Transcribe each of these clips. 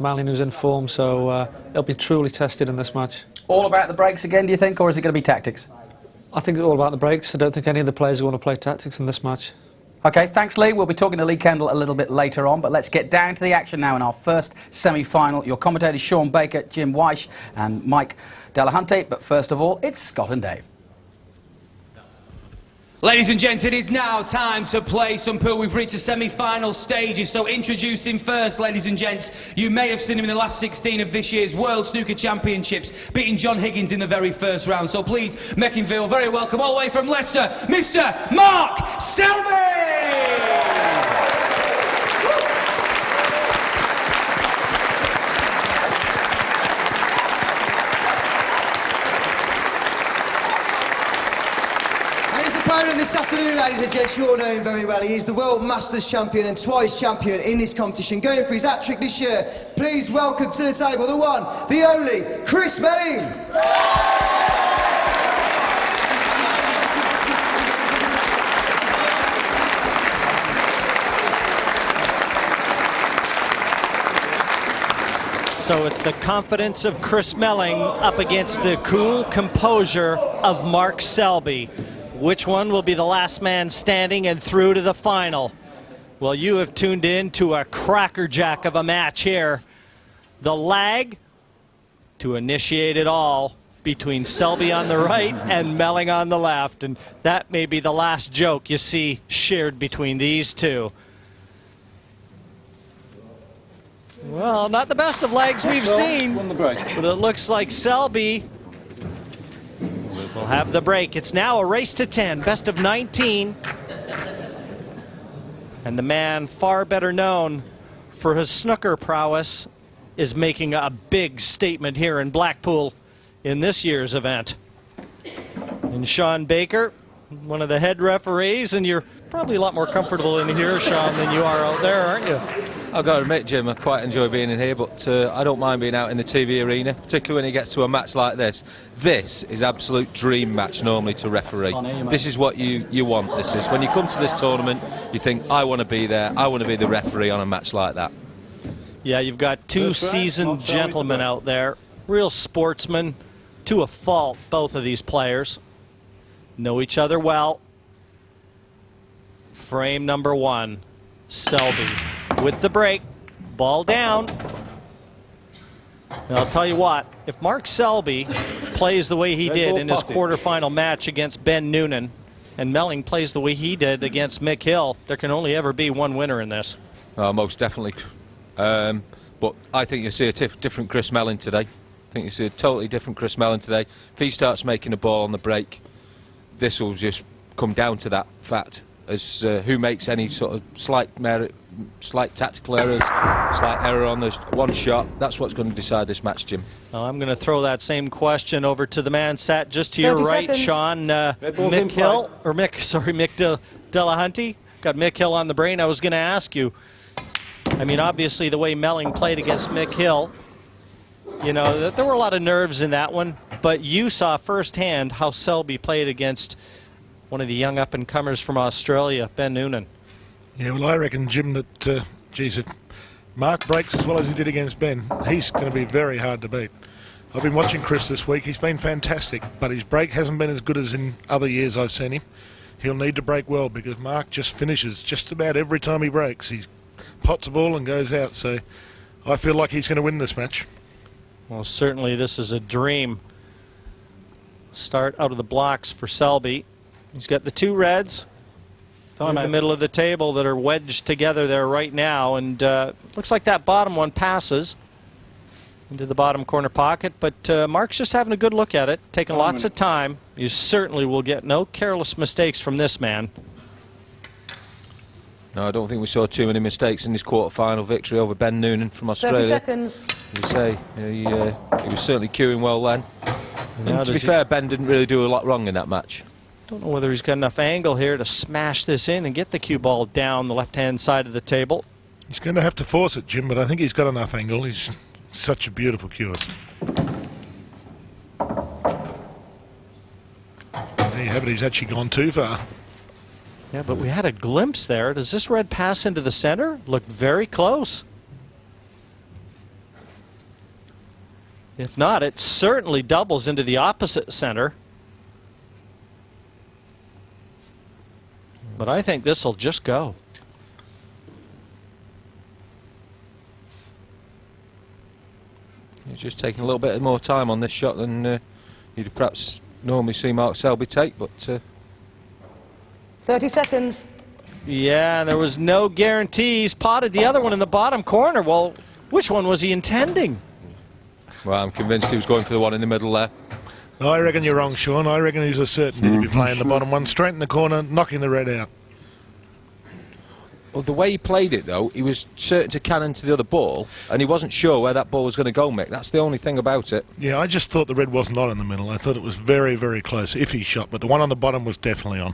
Melling, who's in form, so he'll be truly tested in this match. All about the breaks again, do you think, or is it going to be tactics? I think it's all about the breaks. I don't think any of the players want to play tactics in this match. OK, thanks, Lee. We'll be talking to Lee Kendall a little bit later on, but let's get down to the action now in our first semi-final. Your commentators, Sean Baker, Jim Weish and Mike Delahunty. But first of all, it's Scott and Dave. Ladies and gents, it is now time to play some pool. We've reached the semi-final stages, so introducing first, ladies and gents, you may have seen him in the last 16 of this year's World Snooker Championships, beating John Higgins in the very first round. So please make him feel very welcome all the way from Leicester, Mr. Mark Selby! This afternoon, ladies and gents, you all know him very well. He is the World Masters champion and twice champion in this competition, going for his hat-trick this year. Please welcome to the table the one, the only, Chris Melling. So it's the confidence of Chris Melling up against the cool composure of Mark Selby. Which one will be the last man standing and through to the final? Well, you have tuned in to a crackerjack of a match here. The lag to initiate it all between Selby on the right and Melling on the left. And that may be the last joke you see shared between these two. Well, not the best of legs we've seen, but it looks like Selby will have the break. It's now a race to 10, best of 19. And the man far better known for his snooker prowess is making a big statement here in Blackpool in this year's event. And Sean Baker, one of the head referees, and you're probably a lot more comfortable in here, Sean, than you are out there, aren't you? I've got to admit, Jim, I quite enjoy being in here, but I don't mind being out in the TV arena, particularly when it gets to a match like this. This is absolute dream match normally to referee. This is what you want. This is when you come to this tournament, you think, I want to be there, I want to be the referee on a match like that. Yeah, you've got two seasoned gentlemen out there, real sportsmen, to a fault, both of these players. Know each other well. Frame number one, Selby with the break, ball down. And I'll tell you what, if Mark Selby plays the way he did in his quarterfinal match against Ben Noonan, and Melling plays the way he did against Mick Hill, there can only ever be one winner in this. Most definitely. But I think you'll see a different Chris Melling today. I think you'll see a totally different Chris Melling today. If he starts making a ball on the break, this will just come down to that fact as who makes any sort of slight tactical errors, slight error on the one shot. That's what's going to decide this match, Jim. Well, I'm going to throw that same question over to the man sat just to your right, seconds. Sean. Mick Hill, or Mick, sorry, Mick Delahunty. Got Mick Hill on the brain. I was going to ask you, I mean, obviously the way Melling played against Mick Hill, you know, there were a lot of nerves in that one, but you saw firsthand how Selby played against one of the young up-and-comers from Australia, Ben Noonan. Yeah, well, I reckon, Jim, that, geez, if Mark breaks as well as he did against Ben, he's going to be very hard to beat. I've been watching Chris this week. He's been fantastic, but his break hasn't been as good as in other years I've seen him. He'll need to break well because Mark just finishes just about every time he breaks. He pots a ball and goes out, so I feel like he's going to win this match. Well, certainly this is a dream start out of the blocks for Selby. He's got the two reds in the middle of the table that are wedged together there right now, and looks like that bottom one passes into the bottom corner pocket, but Mark's just having a good look at it, taking lots of time. You certainly will get no careless mistakes from this man. No, I don't think we saw too many mistakes in his quarter-final victory over Ben Noonan from Australia. 30 seconds. You say he was certainly queuing well then. And to be fair, Ben didn't really do a lot wrong in that match. Don't know whether he's got enough angle here to smash this in and get the cue ball down the left-hand side of the table. He's going to have to force it, Jim, but I think he's got enough angle. He's such a beautiful cueist. There you have it. He's actually gone too far. Yeah, but we had a glimpse there. Does this red pass into the center? Looked very close. If not, it certainly doubles into the opposite center. But I think this will just go. He's just taking a little bit more time on this shot than you'd perhaps normally see Mark Selby take, but 30 seconds. Yeah, there was no guarantees. Potted the other one in the bottom corner. Well, which one was he intending? well, I'm convinced he was going for the one in the middle there. I reckon you're wrong, Sean. I reckon he's a certainty to be playing the bottom one, straight in the corner, knocking the red out. Well, the way he played it, though, he was certain to cannon to the other ball, and he wasn't sure where that ball was going to go, Mick. That's the only thing about it. Yeah, I just thought the red wasn't on in the middle. I thought it was very, very close, if he shot, but the one on the bottom was definitely on.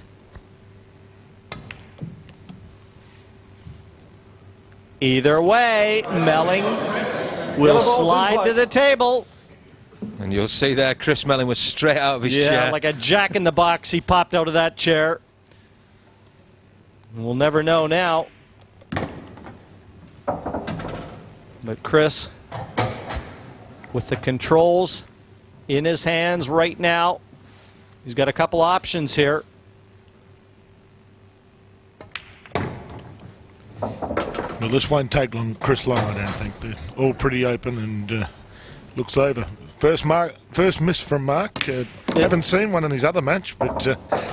Either way, Melling will slide to the table. And you'll see there, Chris Melling was straight out of his chair. Yeah, like a jack in the box, he popped out of that chair. We'll never know now. But Chris, with the controls in his hands right now, he's got a couple options here. Well, this won't take Chris long, I don't think. They're all pretty open and looks over. First miss from Mark. Haven't seen one in his other match, but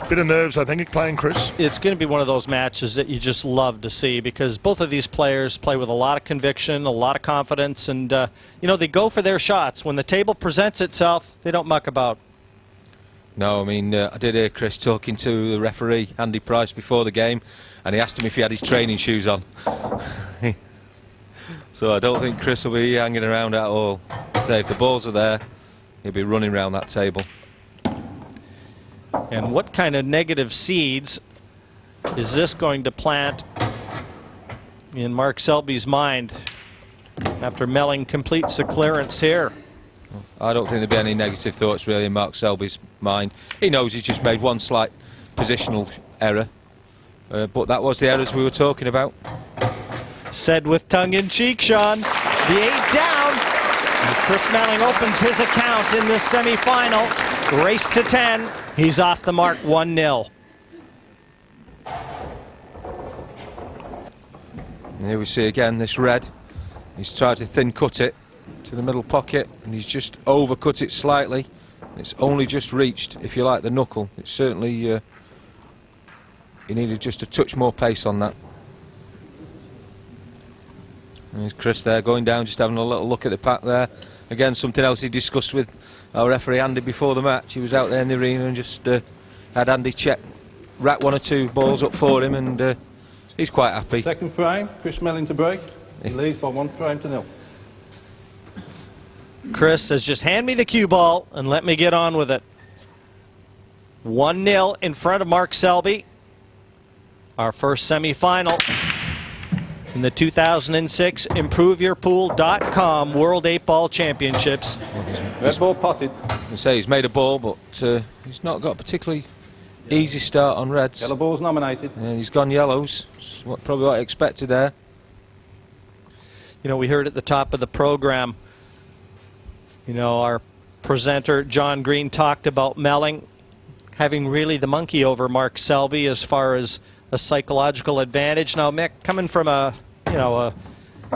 bit of nerves, I think, playing Chris. It's going to be one of those matches that you just love to see, because both of these players play with a lot of conviction, a lot of confidence, and you know, they go for their shots. When the table presents itself, they don't muck about. No, I mean, I did hear Chris talking to the referee, Andy Price, before the game, and he asked him if he had his training shoes on. So I don't think Chris will be hanging around at all. So if the balls are there, he'll be running around that table. And what kind of negative seeds is this going to plant in Mark Selby's mind after Melling completes the clearance here? I don't think there'll be any negative thoughts really in Mark Selby's mind. He knows he's just made one slight positional error, but that was the errors we were talking about. Said with tongue-in-cheek, Sean. The 8 down. And Chris Melling opens his account in this semi-final. Race to 10. He's off the mark 1-0. And here we see again this red. He's tried to thin cut it to the middle pocket, and he's just overcut it slightly. It's only just reached, if you like, the knuckle. It's certainly he needed just a touch more pace on that. There's Chris there going down, just having a little look at the pack there. Again, something else he discussed with our referee Andy before the match. He was out there in the arena and just had Andy rack one or two balls up for him, and he's quite happy. Second frame, Chris Melling to break. He leads by 1 frame to 0. Chris says, just hand me the cue ball and let me get on with it. 1-0 in front of Mark Selby. Our first semi-final in the 2006 ImproveYourPool.com World 8-Ball Championships. Red ball potted. I say he's made a ball, but he's not got a particularly easy start on reds. Yellow ball's nominated. And he's gone yellows. Probably what I expected there. You know, we heard at the top of the program, you know, our presenter John Green talked about Melling having really the monkey over Mark Selby as far as a psychological advantage. Now, Mick, coming from a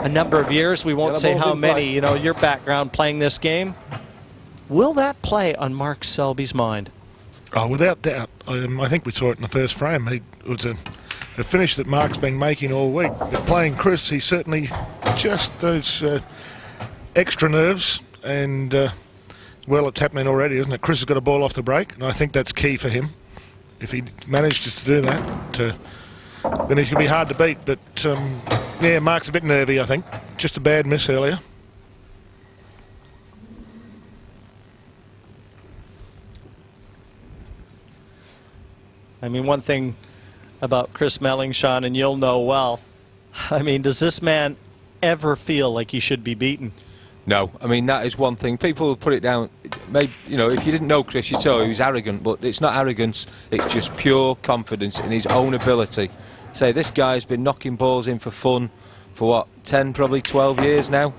number of years, we won't say how many, you know, your background playing this game, will that play on Mark Selby's mind? Oh, without doubt. I think we saw it in the first frame. It was a finish that Mark's been making all week. But playing Chris, he certainly just those extra nerves, and well, it's happening already, isn't it? Chris has got a ball off the break, and I think that's key for him. If he manages to do that, then he's going to be hard to beat. But yeah, Mark's a bit nervy, I think. Just a bad miss earlier. I mean, one thing about Chris Melling, Sean, and you'll know well, I mean, does this man ever feel like he should be beaten? No, I mean, that is one thing. People will put it down, maybe, you know, if you didn't know Chris, you'd say he was arrogant, but it's not arrogance, it's just pure confidence in his own ability. Say, this guy's been knocking balls in for fun for what, 10, probably 12 years now,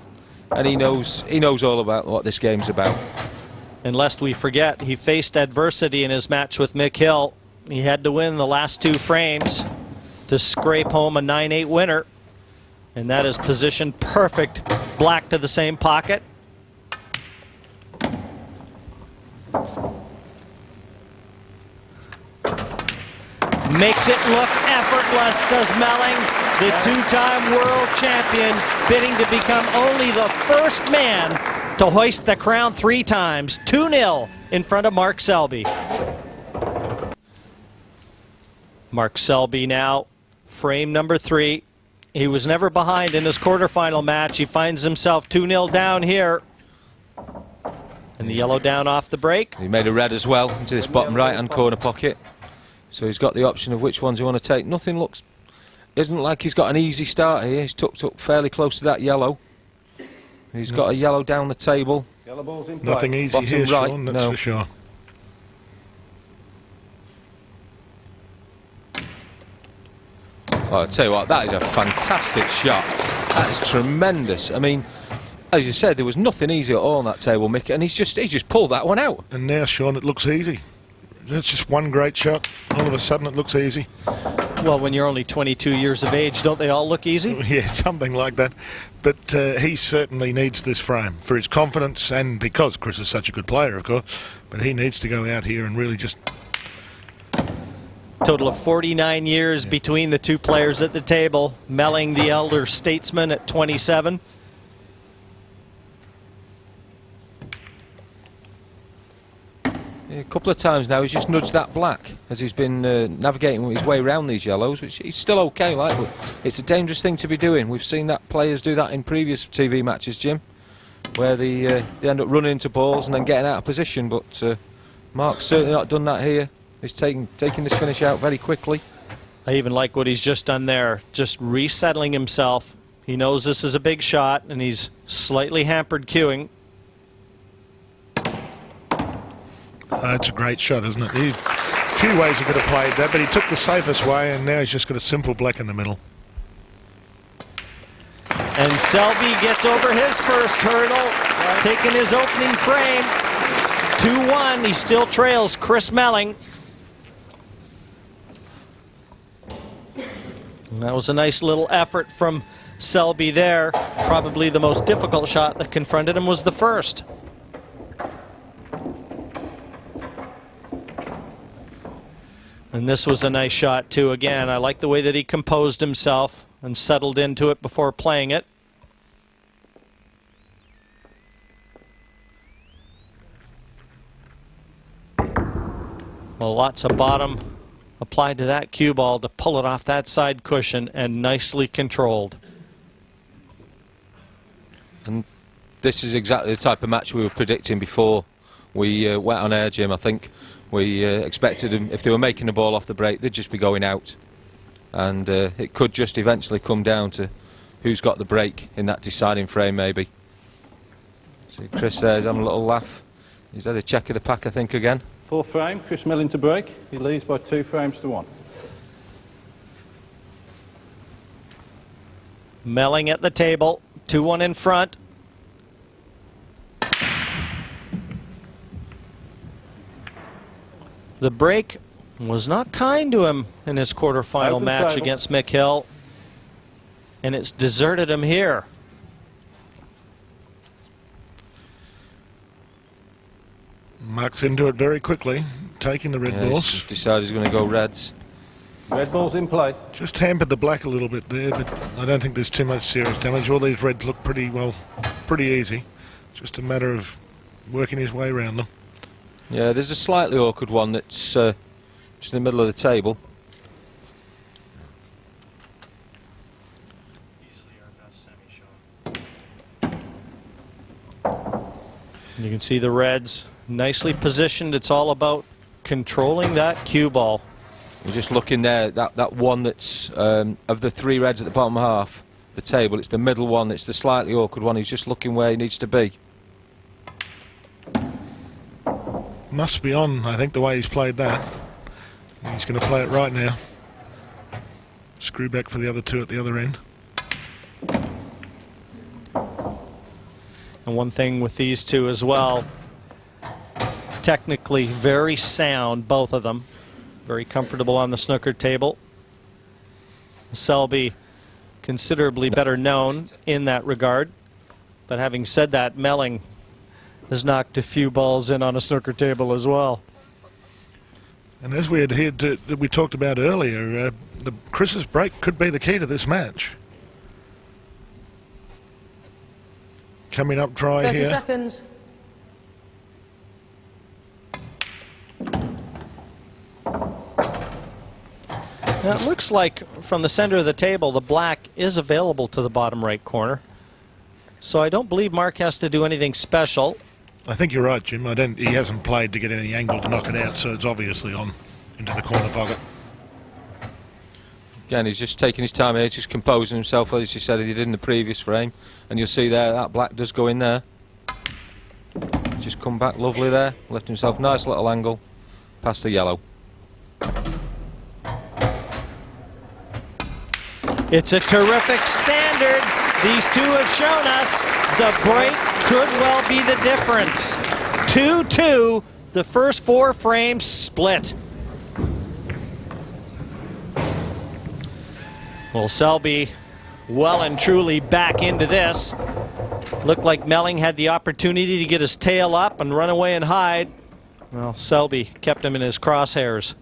and he knows all about what this game's about. And lest we forget, he faced adversity in his match with Mick Hill. He had to win the last 2 frames to scrape home a 9-8 winner. And that is positioned perfect. Black to the same pocket. Makes it look effortless, does Melling, the 2-time world champion, bidding to become only the first man to hoist the crown 3 times. 2-0 in front of Mark Selby. Mark Selby now, frame number 3. He was never behind in his quarterfinal match. He finds himself 2-0 down here. And the yellow down off the break. He made a red as well into this bottom right-hand corner pocket. So he's got the option of which ones you want to take. Isn't like he's got an easy start here. He's tucked up fairly close to that yellow. He's got a yellow down the table. Yellow ball's in play. Nothing easy Bottom here, right, Sean, that's no. for sure. Well, I'll tell you what, that is a fantastic shot. That is tremendous. I mean, as you said, there was nothing easy at all on that table, Mick, and he just pulled that one out. And now, Sean, it looks easy. It's just one great shot. All of a sudden, it looks easy. Well, when you're only 22 years of age, don't they all look easy? Yeah, something like that. But he certainly needs this frame for his confidence, and because Chris is such a good player, of course. But he needs to go out here and really just... Total of 49 years between the 2 players at the table. Melling, the elder statesman, at 27. A couple of times now he's just nudged that black as he's been navigating his way around these yellows, which he's still okay like, but it's a dangerous thing to be doing. We've seen that players do that in previous TV matches, Jim, where they end up running into balls and then getting out of position, but Mark's certainly not done that here. He's taking this finish out very quickly. I even like what he's just done there, just resettling himself. He knows this is a big shot, and he's slightly hampered queuing. It's a great shot, isn't it? A few ways he could have played that, but he took the safest way, and now he's just got a simple black in the middle. And Selby gets over his first hurdle, taking his opening frame. 2-1, he still trails Chris Melling. And that was a nice little effort from Selby there. Probably the most difficult shot that confronted him was the first. And this was a nice shot too. Again, I like the way that he composed himself and settled into it before playing it. Well, lots of bottom applied to that cue ball to pull it off that side cushion, and nicely controlled. And this is exactly the type of match we were predicting before we went on air, Jim. I think we expected them, if they were making the ball off the break, they'd just be going out. And it could just eventually come down to who's got the break in that deciding frame, maybe. See, Chris there's having a little laugh. He's had a check of the pack, I think, again. 4th frame, Chris Melling to break. He leads by 2 frames to 1. Melling at the table, 2-1 in front. The break was not kind to him in his quarterfinal Open match table. against Mick Hill, and it's deserted him here. Mark's into it very quickly, taking the red balls. He's decided he's going to go reds. Red ball's in play. Just hampered the black a little bit there, but I don't think there's too much serious damage. All these reds look pretty easy. Just a matter of working his way around them. Yeah, there's a slightly awkward one that's just in the middle of the table. You can see the reds nicely positioned. It's all about controlling that cue ball. You're just looking there, that one that's of the 3 reds at the bottom half the table, it's the middle one, it's the slightly awkward one. He's just looking where he needs to be. Must be on, I think, the way he's played that. He's going to play it right now. Screw back for the other 2 at the other end. And one thing with these two as well, technically very sound, both of them. Very comfortable on the snooker table. Selby considerably better known in that regard. But having said that, Melling has knocked a few balls in on a snooker table as well. And as we adhered to, that we talked about earlier, Chris's break could be the key to this match. Coming up dry 30 here. seconds. Now it looks like from the center of the table, the black is available to the bottom right corner. So I don't believe Mark has to do anything special. I think you're right, Jim. He hasn't played to get any angle to knock it out, so it's obviously on into the corner pocket. Again, he's just taking his time here, just composing himself, as you said he did in the previous frame. And you'll see there, that black does go in there. Just come back lovely there, left himself nice little angle, past the yellow. It's a terrific standard. These two have shown us the break could well be the difference. 2-2, the first 4 frames split. Well, Selby well and truly back into this. Looked like Melling had the opportunity to get his tail up and run away and hide. Well, Selby kept him in his crosshairs.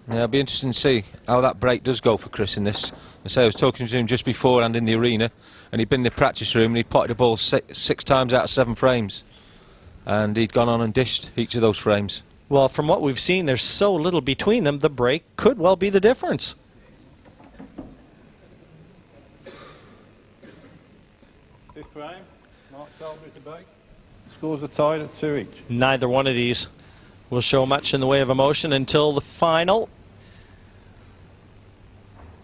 Yeah, it'll be interesting to see how that break does go for Chris in this. I say I was talking to him just beforehand in the arena, and he'd been in the practice room and he'd potted the ball six times out of 7 frames. And he'd gone on and dished each of those frames. Well, from what we've seen, there's so little between them, the break could well be the difference. Fifth frame, Mark Selby to break. Scores are tied at 2 each. Neither one of these will show much in the way of emotion until the final.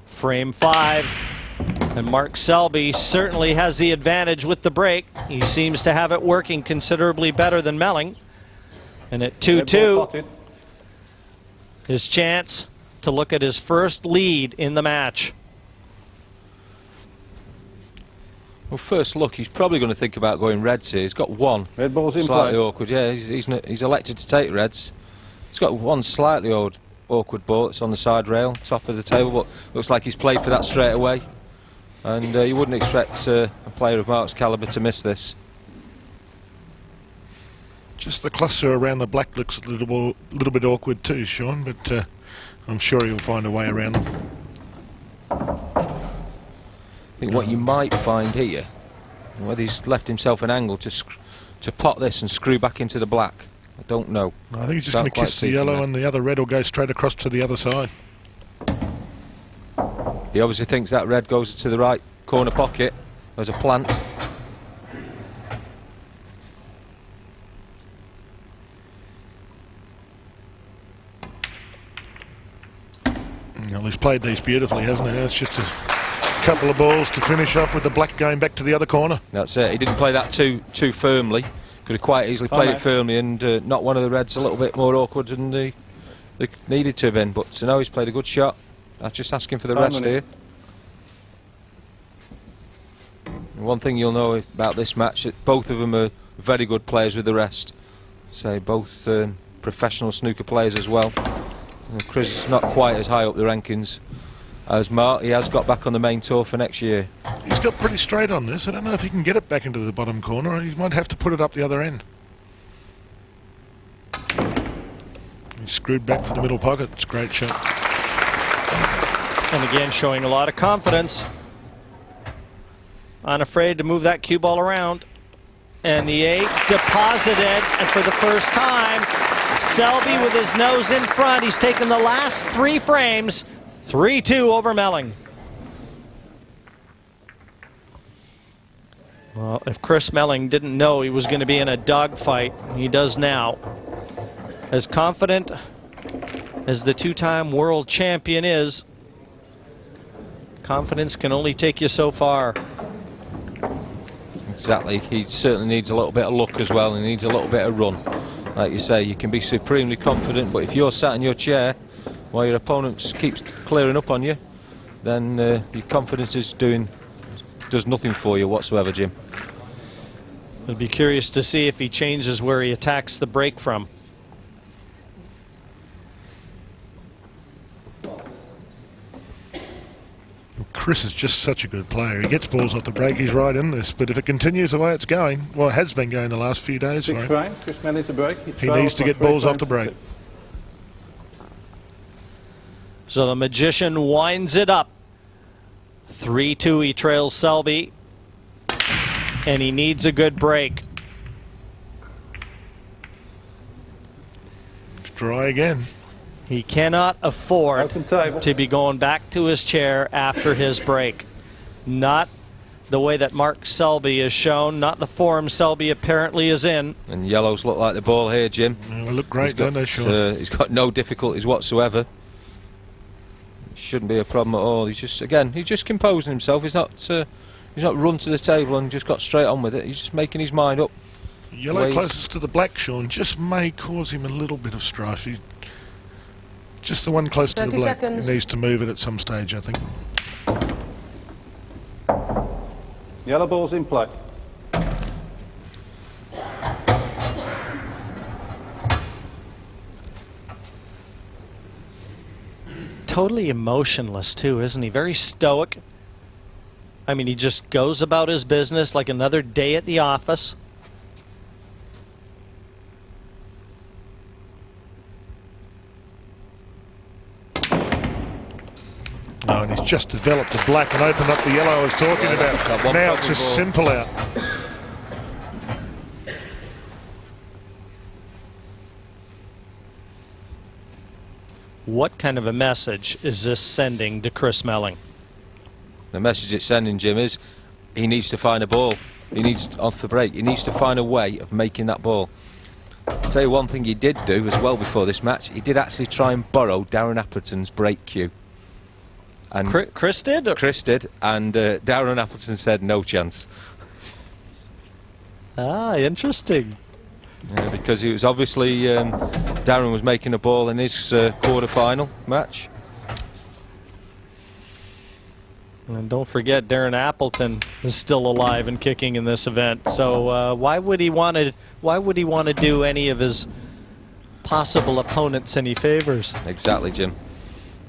Frame 5. And Mark Selby certainly has the advantage with the break. He seems to have it working considerably better than Melling. And at 2-2, his chance to look at his first lead in the match. Well, first look, he's probably going to think about going reds here. He's got one. Red ball's in slightly play. awkward. Yeah, he's elected to take reds. He's got one slightly awkward ball. It's on the side rail, top of the table, but looks like he's played for that straight away. And you wouldn't expect a player of Mark's calibre to miss this. Just the cluster around the black looks a little bit awkward too, Sean, but I'm sure he'll find a way around them. I think what you might find here, whether he's left himself an angle to pot this and screw back into the black, I don't know. I think he's just going to kiss the yellow and the other red will go straight across to the other side. He obviously thinks that red goes to the right corner pocket as a plant. Well, he's played these beautifully, hasn't he? It's just a couple of balls to finish off with the black going back to the other corner. That's it. He didn't play that too firmly. Could have quite easily played it firmly and knocked one of the reds a little bit more awkward than they needed to have been. But no, he's played a good shot. I'm just asking for the rest here. One thing you'll know about this match, that both of them are very good players with the rest. So both professional snooker players as well. Chris is not quite as high up the rankings as Mark. He has got back on the main tour for next year. He's got pretty straight on this. I don't know if he can get it back into the bottom corner. He might have to put it up the other end. He's screwed back for the middle pocket. It's a great shot. And again, showing a lot of confidence. Unafraid to move that cue ball around. And the 8 deposited, and for the first time, Selby with his nose in front. He's taken the last 3 frames. 3-2 over Melling. Well, if Chris Melling didn't know he was going to be in a dogfight, he does now. As confident as the 2-time world champion is, confidence can only take you so far. Exactly. He certainly needs a little bit of luck as well. He needs a little bit of run. Like you say, you can be supremely confident, but if you're sat in your chair while your opponent keeps clearing up on you, then your confidence is doing does nothing for you whatsoever, Jim. I'd be curious to see if he changes where he attacks the break from. Chris is just such a good player. He gets balls off the break, he's right in this. But if it continues the way it's going, well, it has been going the last few days. 6th frame, Chris Melling to break. He needs to get balls off the break. So the Magician winds it up. 3-2, he trails Selby. And he needs a good break. It's dry again. He cannot afford Open table. to be going back to his chair after his break. Not the way that Mark Selby is shown, not the form Selby apparently is in. And yellows look like the ball here, Jim. They look great, don't they, Sean? He's got no difficulties whatsoever. Shouldn't be a problem at all. He's just, again, he's just composing himself. He's not run to the table and just got straight on with it. He's just making his mind up. Yellow closest to the black, Sean, just may cause him a little bit of strife. He's just the one close to the 30 black. seconds. He needs to move it at some stage, I think. Yellow ball's in play. Totally emotionless too, isn't he? Very stoic. I mean, he just goes about his business like another day at the office. No, and he's just developed the black and opened up the yellow I was talking about. Now it's a simple out. What kind of a message is this sending to Chris Melling? The message it's sending, Jim, is he needs to find a ball. He needs, off the break, he needs to find a way of making that ball. I'll tell you one thing he did do as well before this match. He did actually try and borrow Darren Appleton's break cue. And Chris did? Chris did, and Darren Appleton said no chance. Ah, interesting. Yeah, because it was obviously Darren was making a ball in his quarter-final match. And don't forget, Darren Appleton is still alive and kicking in this event. So why would he want to do any of his possible opponents any favors? Exactly, Jim.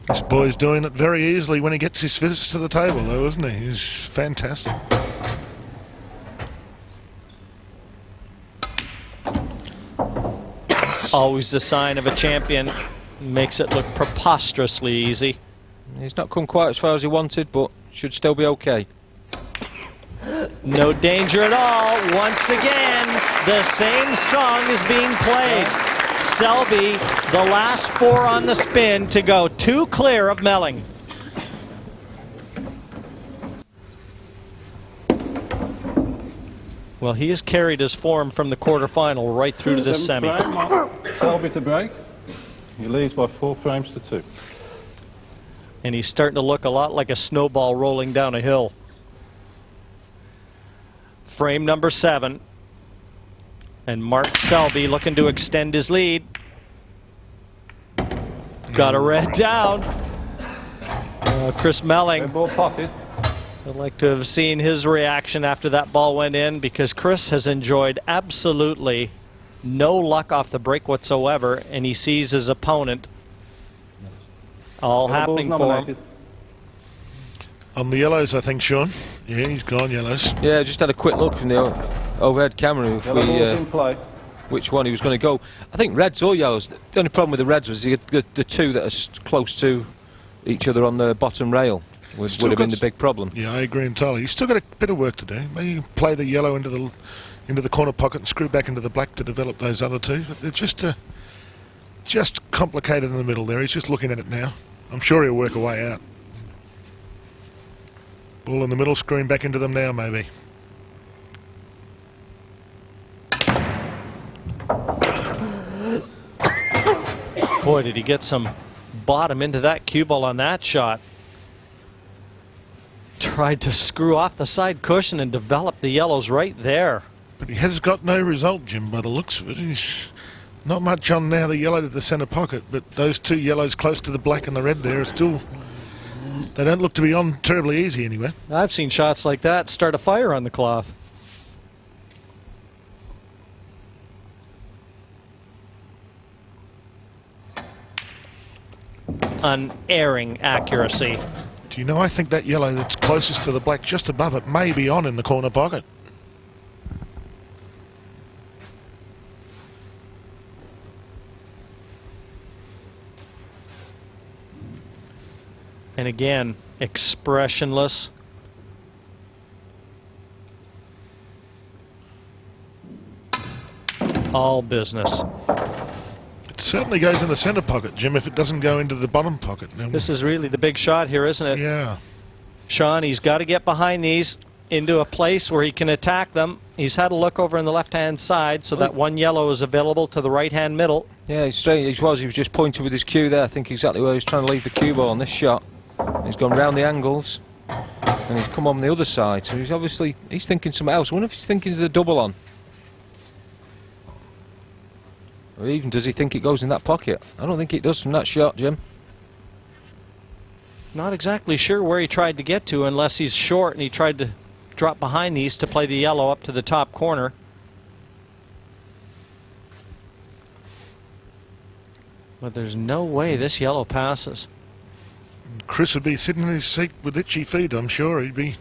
This boy's doing it very easily when he gets his visits to the table, though, isn't he? He's fantastic. Always the sign of a champion. Makes it look preposterously easy. He's not come quite as far as he wanted, but should still be okay. No danger at all. Once again, the same song is being played. Selby, the last 4 on the spin to go 2 clear of Melling. Well, he has carried his form from the quarterfinal right through to this semi. Selby to break. He leads by 4 frames to 2. And he's starting to look a lot like a snowball rolling down a hill. Frame number 7. And Mark Selby looking to extend his lead. Got a red down. Chris Melling. Red ball potted. I'd like to have seen his reaction after that ball went in, because Chris has enjoyed absolutely no luck off the break whatsoever, and he sees his opponent all happening for him. On the yellows, I think, Sean. Yeah, he's gone yellows. Yeah, just had a quick look from the overhead camera if Yellow ball's in play. which one he was going to go. I think reds or yellows. The only problem with the reds was the 2 that are close to each other on the bottom rail would have been the big problem. Yeah, I agree entirely. He's still got a bit of work to do. Maybe play the yellow into the corner pocket and screw back into the black to develop those other 2. But they're just complicated in the middle there. He's just looking at it now. I'm sure he'll work a way out. Ball in the middle, screwing back into them now, maybe. Boy, did he get some bottom into that cue ball on that shot. Tried to screw off the side cushion and develop the yellows right there. But he has got no result, Jim, by the looks of it. He's not much on now the yellow to the centre pocket, but those 2 yellows close to the black and the red there are still They don't look to be on terribly easy anyway. I've seen shots like that start a fire on the cloth. Unerring accuracy. Do you know, I think that yellow that's closest to the black, just above it, may be on in the corner pocket. And again, expressionless. All business. It certainly goes in the centre pocket, Jim, if it doesn't go into the bottom pocket. Now, This is really the big shot here, isn't it? yeah. Sean, he's got to get behind these into a place where he can attack them. He's had a look over on the left-hand side, so that one yellow is available to the right-hand middle. Yeah, he's straight. He was just pointing with his cue there. I think exactly where he's trying to leave the cue ball on this shot. He's gone round the angles, and he's come on the other side. So he's thinking something else. I wonder if he's thinking of the double on. Or even does he think it goes in that pocket? I don't think it does from that shot, Jim. Not exactly sure where he tried to get to, unless he's short and he tried to drop behind these to play the yellow up to the top corner. But there's no way this yellow passes. Chris would be sitting in his seat with itchy feet, I'm sure. He'd be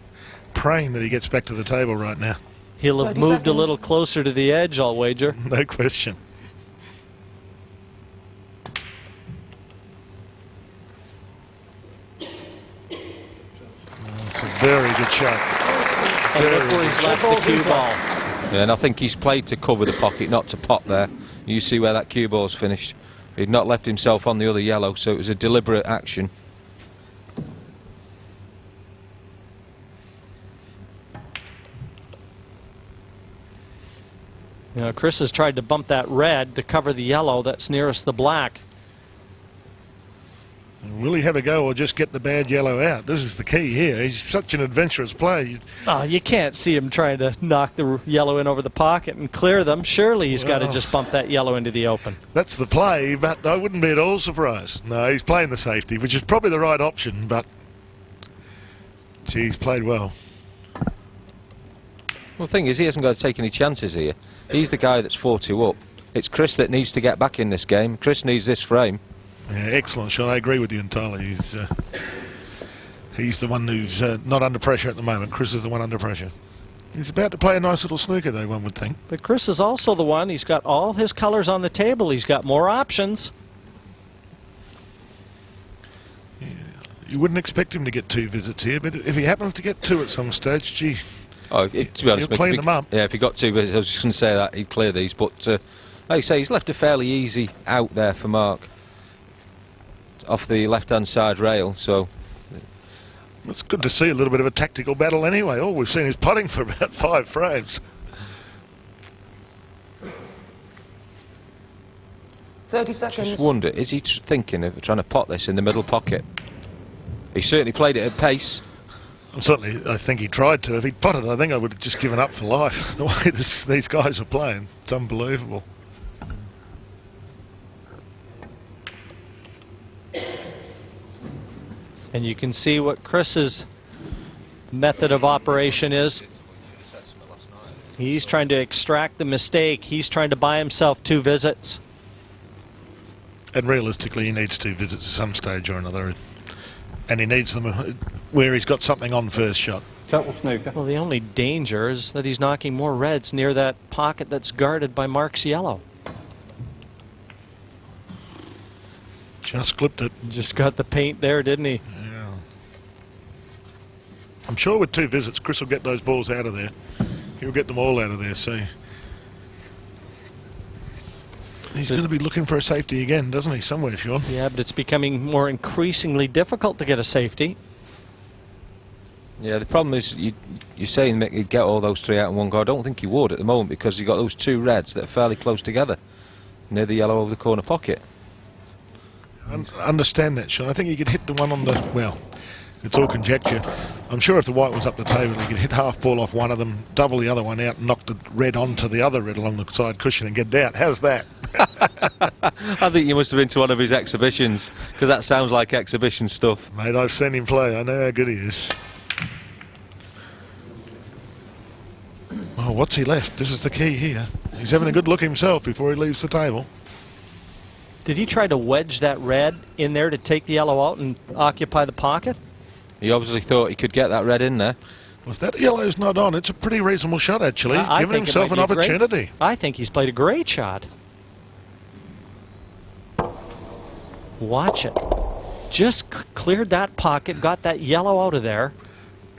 praying that he gets back to the table right now. He'll have moved a little closer to the edge, I'll wager. No question. It's a very good shot. And look where he's left the cue ball. Yeah, and I think he's played to cover the pocket, not to pot there. You see where that cue ball's finished. He'd not left himself on the other yellow, so it was a deliberate action. You know, Chris has tried to bump that red to cover the yellow that's nearest the black. Will he have a go or just get the bad yellow out? This is the key here. He's such an adventurous player. Oh, you can't see him trying to knock the yellow in over the pocket and clear them. Surely he's got to just bump that yellow into the open. That's the play, but I wouldn't be at all surprised. No, he's playing the safety, which is probably the right option, but gee, he's played well. Well, the thing is, he hasn't got to take any chances here. He's the guy that's 4-2 up. It's Chris that needs to get back in this game. Chris needs this frame. Yeah, excellent, Sean. I agree with you entirely. He's the one who's not under pressure at the moment. Chris is the one under pressure. He's about to play a nice little snooker, though, one would think. But Chris is also the one. He's got all his colours on the table. He's got more options. Yeah, you wouldn't expect him to get 2 visits here, but if he happens to get 2 at some stage, gee, To be honest, he'll clean them up. Yeah, if he got 2 visits, I was just going to say that he'd clear these. But like you say, he's left a fairly easy out there for Mark off the left-hand side rail. So it's good to see a little bit of a tactical battle anyway. All we've seen is putting for about 5 frames. 30 seconds. Just wonder, is he thinking of trying to pot this in the middle pocket? He certainly played it at pace. I think he tried to. If he'd potted, I think I would have just given up for life. The way these guys are playing, it's unbelievable. And you can see what Chris's method of operation is. He's trying to extract the mistake. He's trying to buy himself 2 visits. And realistically, he needs 2 visits at some stage or another. And he needs them where he's got something on first shot. Couple snooker. Well, the only danger is that he's knocking more reds near that pocket that's guarded by Mark's yellow. Just clipped it. Just got the paint there, didn't he? Yeah. I'm sure with 2 visits, Chris will get those balls out of there. He'll get them all out of there, so he's going to be looking for a safety again, doesn't he, somewhere, Sean? Yeah, but it's becoming more increasingly difficult to get a safety. Yeah, the problem is you're saying that he'd get all those 3 out in one go. I don't think he would at the moment, because you've got those 2 reds that are fairly close together near the yellow over the corner pocket. I understand that, Sean. I think he could hit the one on the, well, it's all conjecture. I'm sure if the white was up the table, he could hit half ball off one of them, double the other one out, and knock the red onto the other red along the side cushion and get it out. How's that? I think you must have been to one of his exhibitions, because that sounds like exhibition stuff. Mate, I've seen him play. I know how good he is. Oh, what's he left? This is the key here. He's having a good look himself before he leaves the table. Did he try to wedge that red in there to take the yellow out and occupy the pocket? He obviously thought he could get that red in there. Well, if that yellow's not on, it's a pretty reasonable shot, actually. I Giving think it himself might an be a great- opportunity. I think he's played a great shot. Watch it. Just cleared that pocket, got that yellow out of there.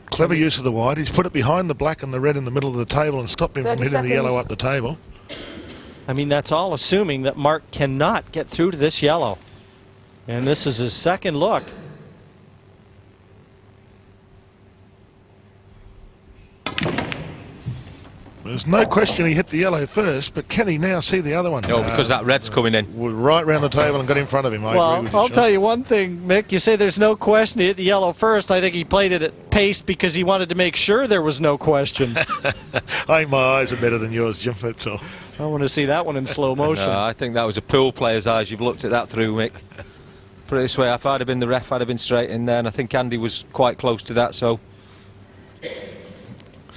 Clever use of the white. He's put it behind the black and the red in the middle of the table and stopped him from 30 hitting the yellow seconds. up the table. I mean, that's all assuming that Mark cannot get through to this yellow. And this is his second look. There's no question he hit the yellow first, but can he now see the other one? No, because that red's coming in. We're right round the table and got in front of him. I agree Well, with you, I'll Sean. tell you one thing, Mick. You say there's no question he hit the yellow first. I think he played it at pace because he wanted to make sure there was no question. I think my eyes are better than yours, Jim, that's all. I want to see that one in slow motion. No, I think that was a pool player's eyes. You've looked at that through, Mick. Put it this way, if I'd have been the ref, I'd have been straight in there, and I think Andy was quite close to that, so...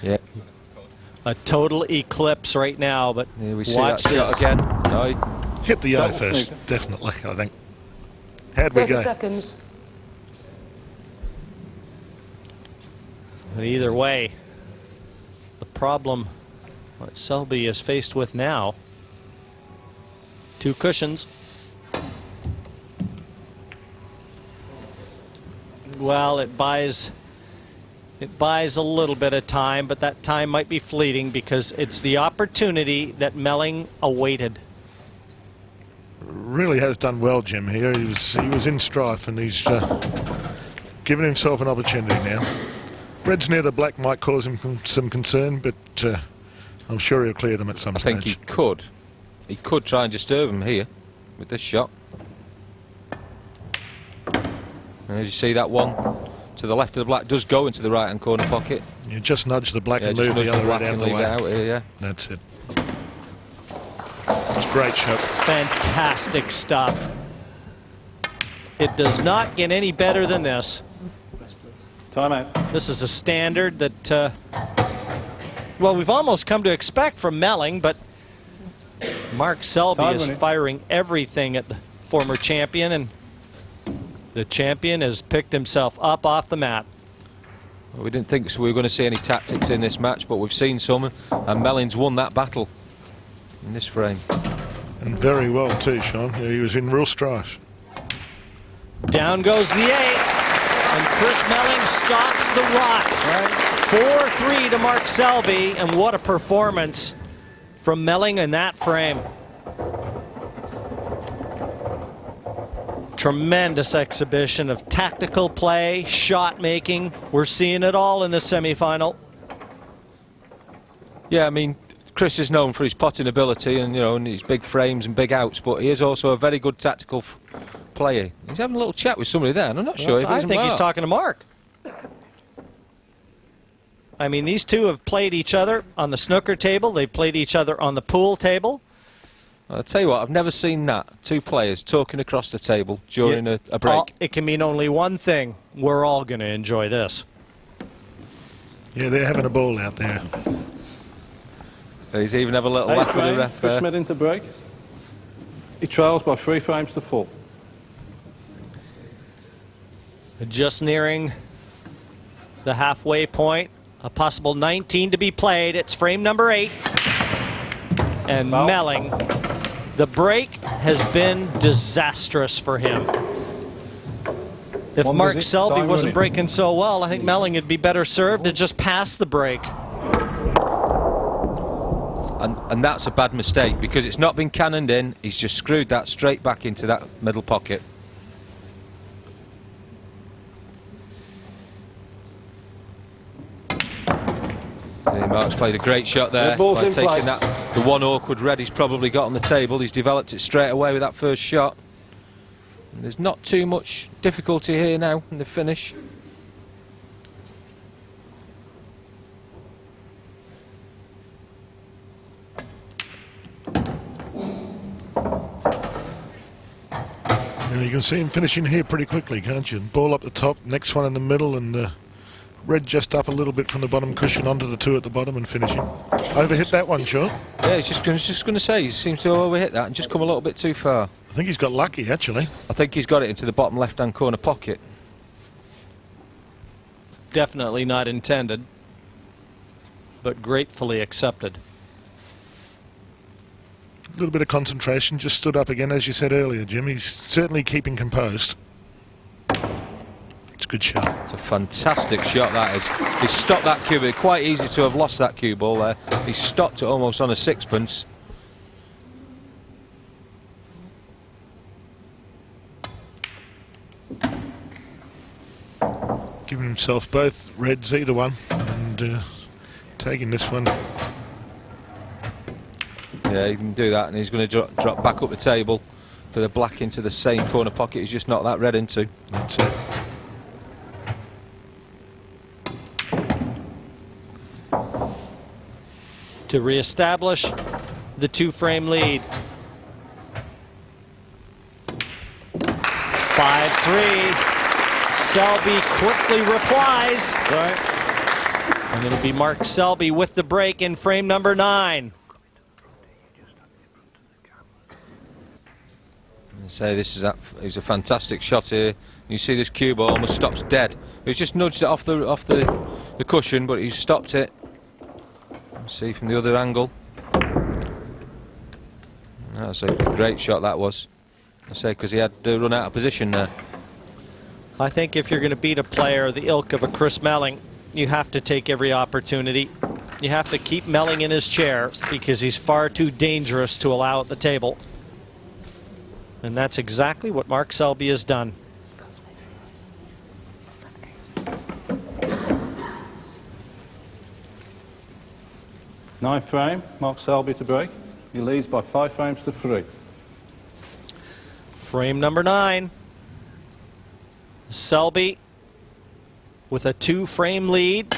Yeah. A total eclipse right now, but Here we see watch that shot this. again. No, he- Hit the yellow Double first, snooker. definitely, I think. How'd we 30 go? seconds. But either way, the problem what Selby is faced with now, two cushions. Well, it buys a little bit of time, but that time might be fleeting because it's the opportunity that Melling awaited. Really has done well, Jim, here. He was in strife and he's given himself an opportunity now. Red's near the black might cause him some concern, but I'm sure he'll clear them at some I stage. think he could. He could try and disturb him here with this shot. And as you see, that one to the left of the black does go into the right-hand corner pocket. You just nudge the black Yeah, and just move the nudge other black red out and of the leave it way. out here, yeah. That's it. It's a great shot. Fantastic stuff. It does not get any better than this. Time out. This is a standard that, well, we've almost come to expect from Melling, but Mark Selby Time is winning. firing everything at the former champion, and the champion has picked himself up off the mat. Well, we didn't think we were going to see any tactics in this match, but we've seen some, and Melling's won that battle in this frame. And very well too, Sean. Yeah, he was in real strife. Down goes the 8, and Chris Melling stops the rot. 4-3 to Mark Selby, and what a performance from Melling in that frame. Tremendous exhibition of tactical play, shot making. We're seeing it all in the semifinal. Yeah, I mean, Chris is known for his potting ability and, you know, and his big frames and big outs, but he is also a very good tactical player. He's having a little chat with somebody there, and I'm not sure if I he's think he's talking to Mark. I mean, these two have played each other on the snooker table. They've played each other on the pool table. I'll tell you what, I've never seen that. Two players talking across the table during a break. It can mean only one thing. We're all going to enjoy this. Yeah, they're having a ball out there. He's even have a little 8 laugh with the frame, ref Chris there. Mead into break. He trails by 3 frames to 4. Just nearing the halfway point. A possible 19 to be played. It's frame number 8. And Foul. Melling. The break has been disastrous for him. If One Mark visit, Selby time wasn't running. breaking so well, I think Melling would be better served to just pass the break. And that's a bad mistake because it's not been cannoned in. He's just screwed that straight back into that middle pocket. Mark's played a great shot there The ball's by in taking play. that. The one awkward red he's probably got on the table. He's developed it straight away with that first shot. And there's not too much difficulty here now in the finish. You can see him finishing here pretty quickly, can't you? Ball up the top, next one in the middle, and red just up a little bit from the bottom cushion onto the two at the bottom and finishing. Overhit that one, Sean. Yeah, he's just going to say he seems to overhit that and just come a little bit too far. I think he's got lucky, actually. I think he's got it into the bottom left-hand corner pocket. Definitely not intended, but gratefully accepted. A little bit of concentration, just stood up again, as you said earlier, Jim. He's certainly keeping composed. It's a good shot. It's a fantastic shot, that is. He stopped that cue ball. Quite easy to have lost that cue ball there. He stopped it almost on a sixpence. Giving himself both reds, either one, and taking this one. Yeah, he can do that, and he's going to drop back up the table for the black into the same corner pocket he's just knocked that red into. That's it. To re-establish the two-frame lead. 5-3. Selby quickly replies. Right. And it'll be Mark Selby with the break in frame number 9. Say this is it's a fantastic shot here. You see this cue ball almost stops dead. He's just nudged it off the cushion, but he's stopped it. See from the other angle. That's a great shot, that was. I say, because he had run out of position there. I think if you're going to beat a player the ilk of a Chris Melling, you have to take every opportunity. You have to keep Melling in his chair because he's far too dangerous to allow at the table. And that's exactly what Mark Selby has done. Ninth frame, Mark Selby to break. He leads by 5 frames to 3. Frame number 9. Selby with a 2-frame lead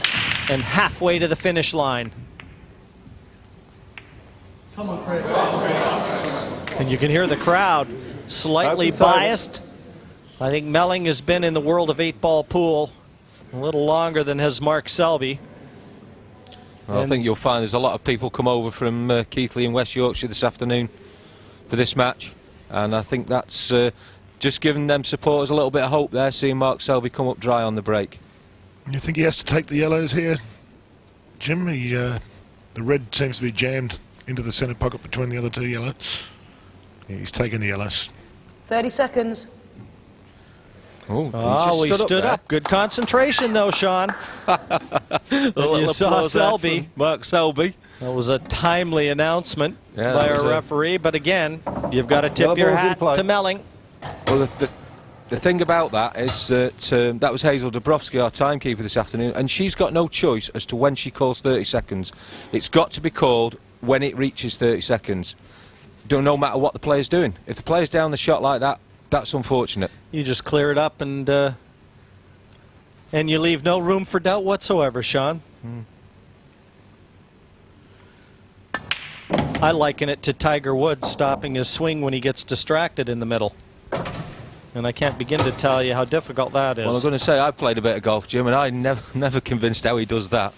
and halfway to the finish line. Come on, Chris. And you can hear the crowd slightly biased. I think Melling has been in the world of 8-ball pool a little longer than has Mark Selby. Well, I think you'll find there's a lot of people come over from Keighley in West Yorkshire this afternoon for this match, and I think that's just giving them supporters a little bit of hope there, seeing Mark Selby come up dry on the break. You think he has to take the yellows here, Jim? The red seems to be jammed into the centre pocket between the other two yellows. Yeah, he's taking the yellows. 30 seconds. Oh, he stood up. Good concentration, though, Sean. You saw Selby. Mark Selby. That was a timely announcement Yeah, by our referee. But again, you've got to tip your hat to Melling. Well, the thing about that is that that was Hazel Dabrowski, our timekeeper this afternoon, and she's got no choice as to when she calls 30 seconds. It's got to be called when it reaches 30 seconds. No matter what the player's doing. If the player's down the shot like that, that's unfortunate. You just clear it up and you leave no room for doubt whatsoever, Sean. I liken it to Tiger Woods stopping his swing when he gets distracted in the middle. And I can't begin to tell you how difficult that is. Well, I'm going to say I played a bit of golf, Jim, and I never convinced how he does that.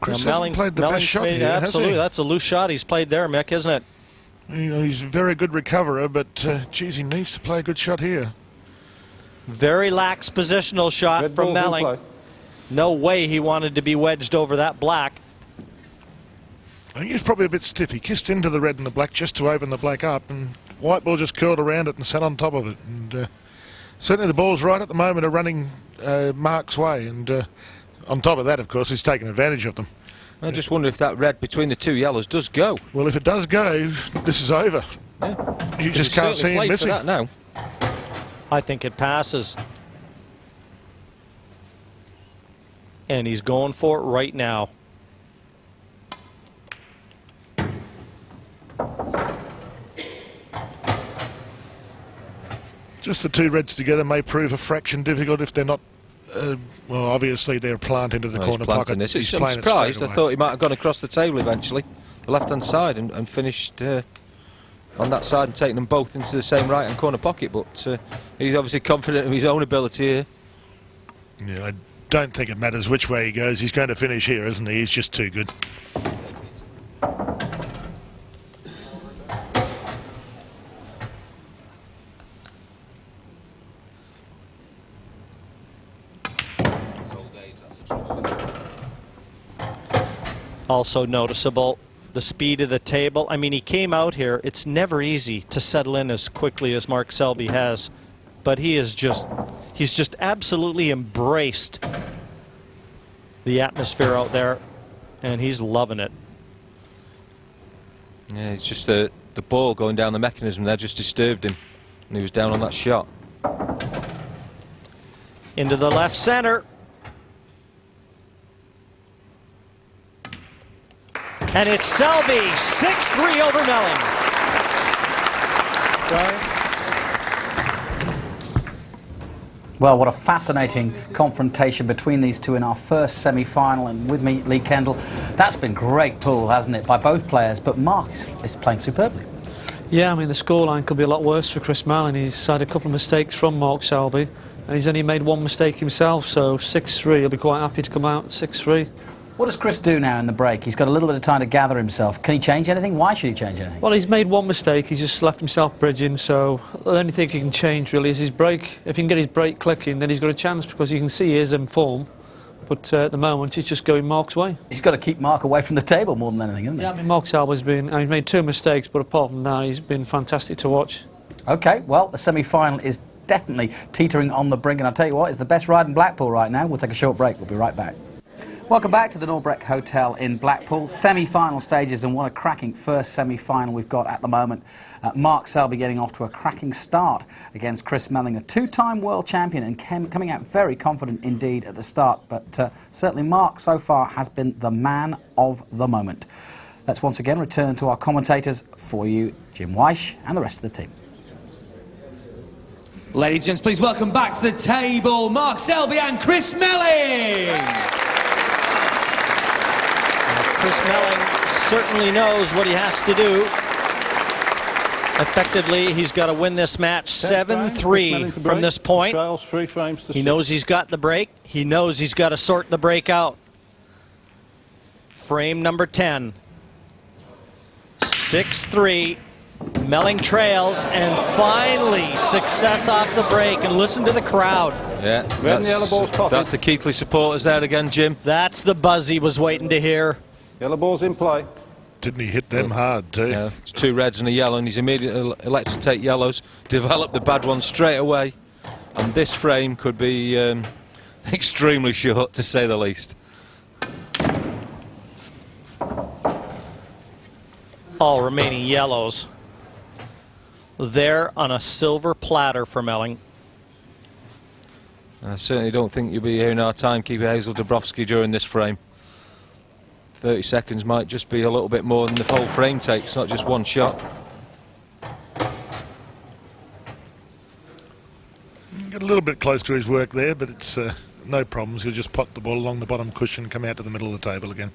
Chris hasn't played the best shot here, absolutely, has he? that's a loose shot he's played there, Mick, isn't it? You know, he's a very good recoverer, but geez, he needs to play a good shot here. Very lax positional shot from Melling. No way he wanted to be wedged over that black. I think he was probably a bit stiff. He kissed into the red and the black just to open the black up, and white ball just curled around it and sat on top of it. And certainly the balls right at the moment are running Mark's way, and on top of that, of course, he's taking advantage of them. I just wonder if that red between the two yellows does go. Well, if it does go, this is over. Yeah. You just can't see him missing. That now. I think it passes. And he's going for it right now. Just the two reds together may prove a fraction difficult if they're not. Well, obviously they're planted into the corner pocket. I'm surprised. I thought he might have gone across the table eventually, the left-hand side, and finished on that side and taking them both into the same right-hand corner pocket, but he's obviously confident of his own ability here. Yeah, I don't think it matters which way he goes. He's going to finish here, isn't he? He's just too good. Also noticeable, the speed of the table. I mean, he came out here. It's never easy to settle in as quickly as Mark Selby has, but he's just absolutely embraced the atmosphere out there, and he's loving it. Yeah, it's just the ball going down the mechanism there just disturbed him, and he was down on that shot. Into the left center. And it's Selby, 6-3 over Melling. Well, what a fascinating confrontation between these two in our first semi-final. And with me, Lee Kendall. That's been great pool, hasn't it, by both players? But Mark is playing superbly. Yeah, I mean, the scoreline could be a lot worse for Chris Melling. He's had a couple of mistakes from Mark Selby, and he's only made one mistake himself, so 6-3. He'll be quite happy to come out at 6-3. What does Chris do now in the break? He's got a little bit of time to gather himself. Can he change anything? Why should he change anything? Well, he's made one mistake. He's just left himself bridging, so the only thing he can change really is his break. If he can get his break clicking, then he's got a chance, because you can see he is in form. But at the moment, he's just going Mark's way. He's got to keep Mark away from the table more than anything, hasn't he? Yeah, I mean, Mark Selby's he's made 2 mistakes, but apart from that, he's been fantastic to watch. OK, well, the semi-final is definitely teetering on the brink, and I'll tell you what, it's the best ride in Blackpool right now. We'll take a short break. We'll be right back. Welcome back to the Norbreck Hotel in Blackpool. Semi-final stages, and what a cracking first semi-final we've got at the moment. Mark Selby getting off to a cracking start against Chris Melling, a 2-time world champion, and coming out very confident indeed at the start. But certainly Mark so far has been the man of the moment. Let's once again return to our commentators for you, Jim Weish and the rest of the team. Ladies and gents, please welcome back to the table Mark Selby and Chris Melling. Chris Melling certainly knows what he has to do. Effectively, he's got to win this match 7-3 from this point. Trails 3 frames to He 6. knows he's got the break. He knows he's got to sort the break out. Frame number 10. 6-3. Melling trails, and finally success off the break. And listen to the crowd. Yeah, that's the Keithley supporters there again, Jim. That's the buzz he was waiting to hear. Yellow ball's in play. Didn't he hit them hard too? Yeah, it's 2 reds and a yellow, and he's immediately elected to take yellows, develop the bad one straight away, and this frame could be extremely short, to say the least. All remaining yellows there on a silver platter for Melling. I certainly don't think you'll be hearing our timekeeper Hazel Dabrowski during this frame. 30 seconds might just be a little bit more than the whole frame takes, not just one shot. Got a little bit close to his work there, but it's no problems. He'll just pot the ball along the bottom cushion, come out to the middle of the table again.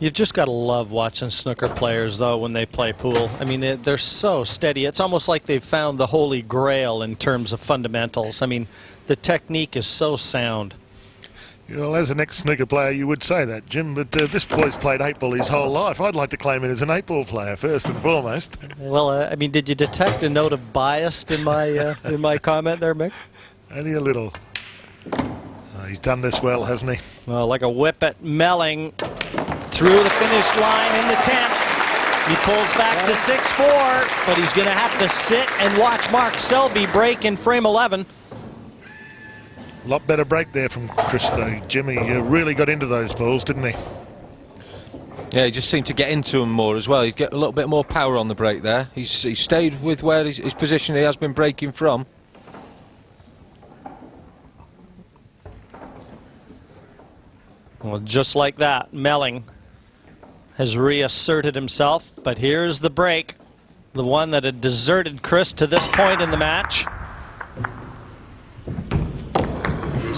You've just got to love watching snooker players, though, when they play pool. I mean, they're so steady. It's almost like they've found the holy grail in terms of fundamentals. I mean, the technique is so sound. Well, as an ex-snooker player, you would say that, Jim, but this boy's played 8-ball his whole life. I'd like to claim it as an 8-ball player, first and foremost. Well, I mean, did you detect a note of bias in my comment there, Mick? Only a little. He's done this well, hasn't he? Well, like a whip at Melling. Through the finish line in the 10th. He pulls back to 6-4, but he's going to have to sit and watch Mark Selby break in frame 11. A lot better break there from Chris, though. Jimmy really got into those balls, didn't he? Yeah, he just seemed to get into them more as well. He'd get a little bit more power on the break there. He stayed with where his position he has been breaking from. Well, just like that, Melling has reasserted himself, but here's the break, the one that had deserted Chris to this point in the match.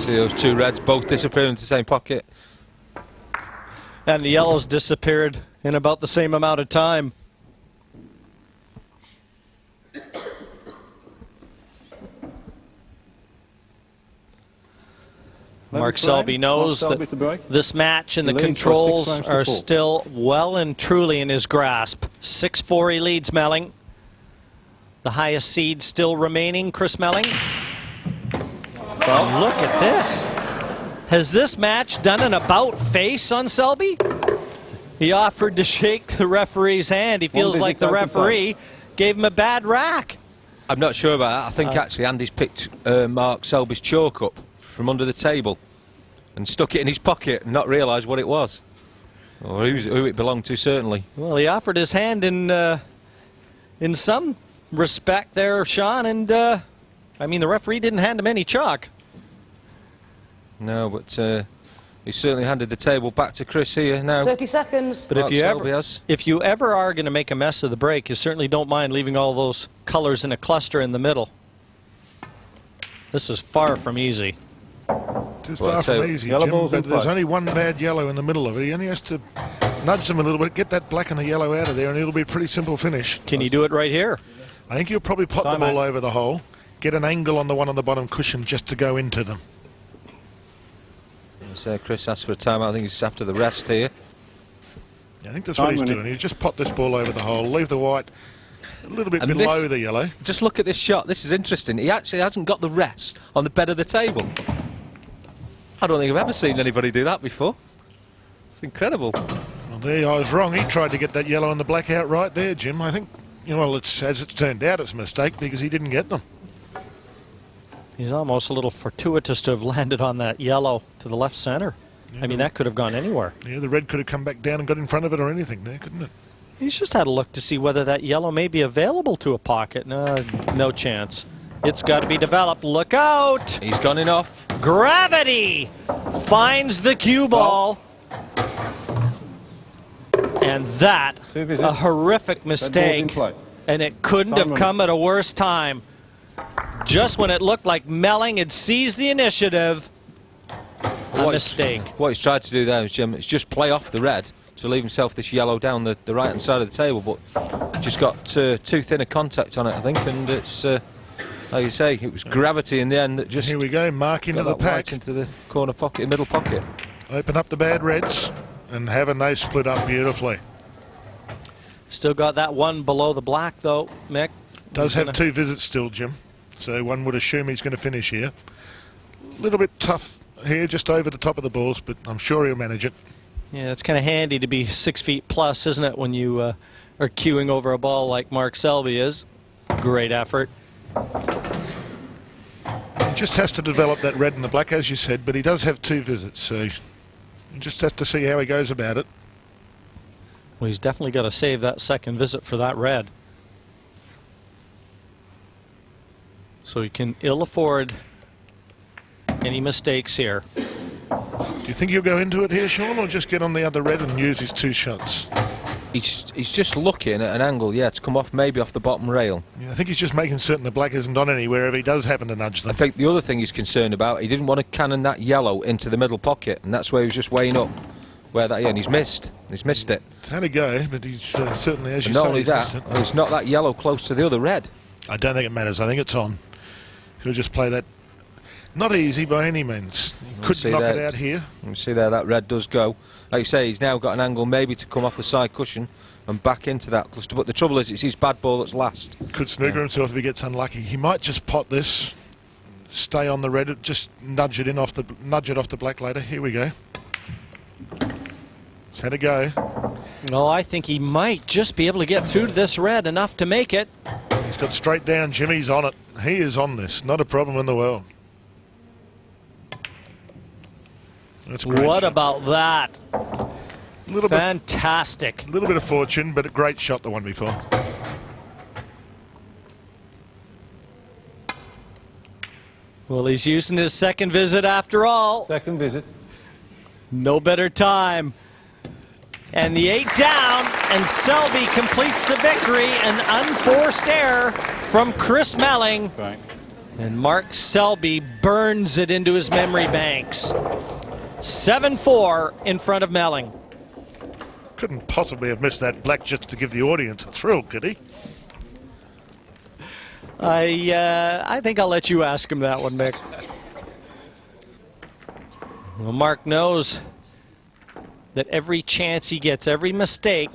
See those two reds both disappear into the same pocket. And the yellows disappeared in about the same amount of time. Mark Selby knows that this match and the controls are still well and truly in his grasp. 6-4 he leads Melling. The highest seed still remaining, Chris Melling. And look at this. Has this match done an about face on Selby? He offered to shake the referee's hand. He feels like the referee gave him a bad rack. I'm not sure about that. I think actually Andy's picked Mark Selby's chalk up from under the table and stuck it in his pocket and not realised what it was. Or who it belonged to, certainly. Well, he offered his hand in some respect there, Sean, and I mean, the referee didn't hand him any chalk. No, but he certainly handed the table back to Chris here now. 30 seconds. But if you ever are going to make a mess of the break, you certainly don't mind leaving all those colours in a cluster in the middle. This is far from easy. It's far from easy, Jim, but there's only one bad yellow in the middle of it. He only has to nudge them a little bit, get that black and the yellow out of there, and it'll be a pretty simple finish. Can you do it right here? I think he'll probably pot the ball over the hole, get an angle on the one on the bottom cushion just to go into them. So Chris asked for a timeout. I think he's after the rest here. Yeah, I think that's what he's doing. He'll just pot this ball over the hole, leave the white a little bit below the yellow. Just look at this shot. This is interesting. He actually hasn't got the rest on the bed of the table. I don't think I've ever seen anybody do that before. It's incredible. Well, there, I was wrong. He tried to get that yellow and the black out right there, Jim. I think, you know, well, as it's turned out, it's a mistake because he didn't get them. He's almost a little fortuitous to have landed on that yellow to the left center. Yeah, I mean, that could have gone anywhere. Yeah, the red could have come back down and got in front of it or anything there, couldn't it? He's just had a look to see whether that yellow may be available to a pocket. No chance. It's got to be developed. Look out! He's gone in off. Gravity finds the cue ball. And that, a horrific mistake. And it couldn't have come at a worse time. Just when it looked like Melling had seized the initiative, a mistake. What he's tried to do there, Jim, is just play off the red to leave himself this yellow down the right-hand side of the table, but just got too thin a contact on it, I think, and it's, like you say, it was gravity in the end that just... Here we go, Mark into the pack. Right into the corner pocket, middle pocket. Open up the bad reds, and haven't they split up beautifully. Still got that one below the black, though, Mick. Does have two visits still, Jim, so one would assume he's going to finish here. A little bit tough here, just over the top of the balls, but I'm sure he'll manage it. Yeah, it's kind of handy to be 6 feet plus, isn't it, when you are queuing over a ball like Mark Selby is. Great effort. He just has to develop that red and the black, as you said, but he does have two visits, so you just have to see how he goes about it. Well, he's definitely got to save that second visit for that red. So he can ill afford any mistakes here. Do you think he'll go into it here, Sean, or just get on the other red and use his two shots? He's just looking at an angle, yeah, to come off maybe off the bottom rail. Yeah, I think he's just making certain the black isn't on anywhere if he does happen to nudge them. I think the other thing he's concerned about, he didn't want to cannon that yellow into the middle pocket, and that's where he was just weighing up where that, yeah, and he's missed it. It's had a go, but he's certainly, as you say, not only that, it's not that yellow close to the other red. I don't think it matters. I think it's on. He'll just play that. Not easy by any means. He could knock it out here. You see there, that red does go. Like you say, he's now got an angle maybe to come off the side cushion and back into that cluster. But the trouble is, it's his bad ball that's last. Could snooker himself if he gets unlucky. He might just pot this, stay on the red, just nudge it off the black later. Here we go. It's had a go. Well, I think he might just be able to get through to this red enough to make it. He's got straight down. Jimmy's on it. He is on this. Not a problem in the world. That's great. What shot. About that? Fantastic. A little bit of fortune, but a great shot, the one before. Well, he's using his second visit after all. Second visit. No better time. And the 8 down, and Selby completes the victory. An unforced error from Chris Melling. Right. And Mark Selby burns it into his memory banks. 7-4 in front of Melling. Couldn't possibly have missed that black just to give the audience a thrill, could he? I think I'll let you ask him that one, Mick. Well, Mark knows that every chance he gets, every mistake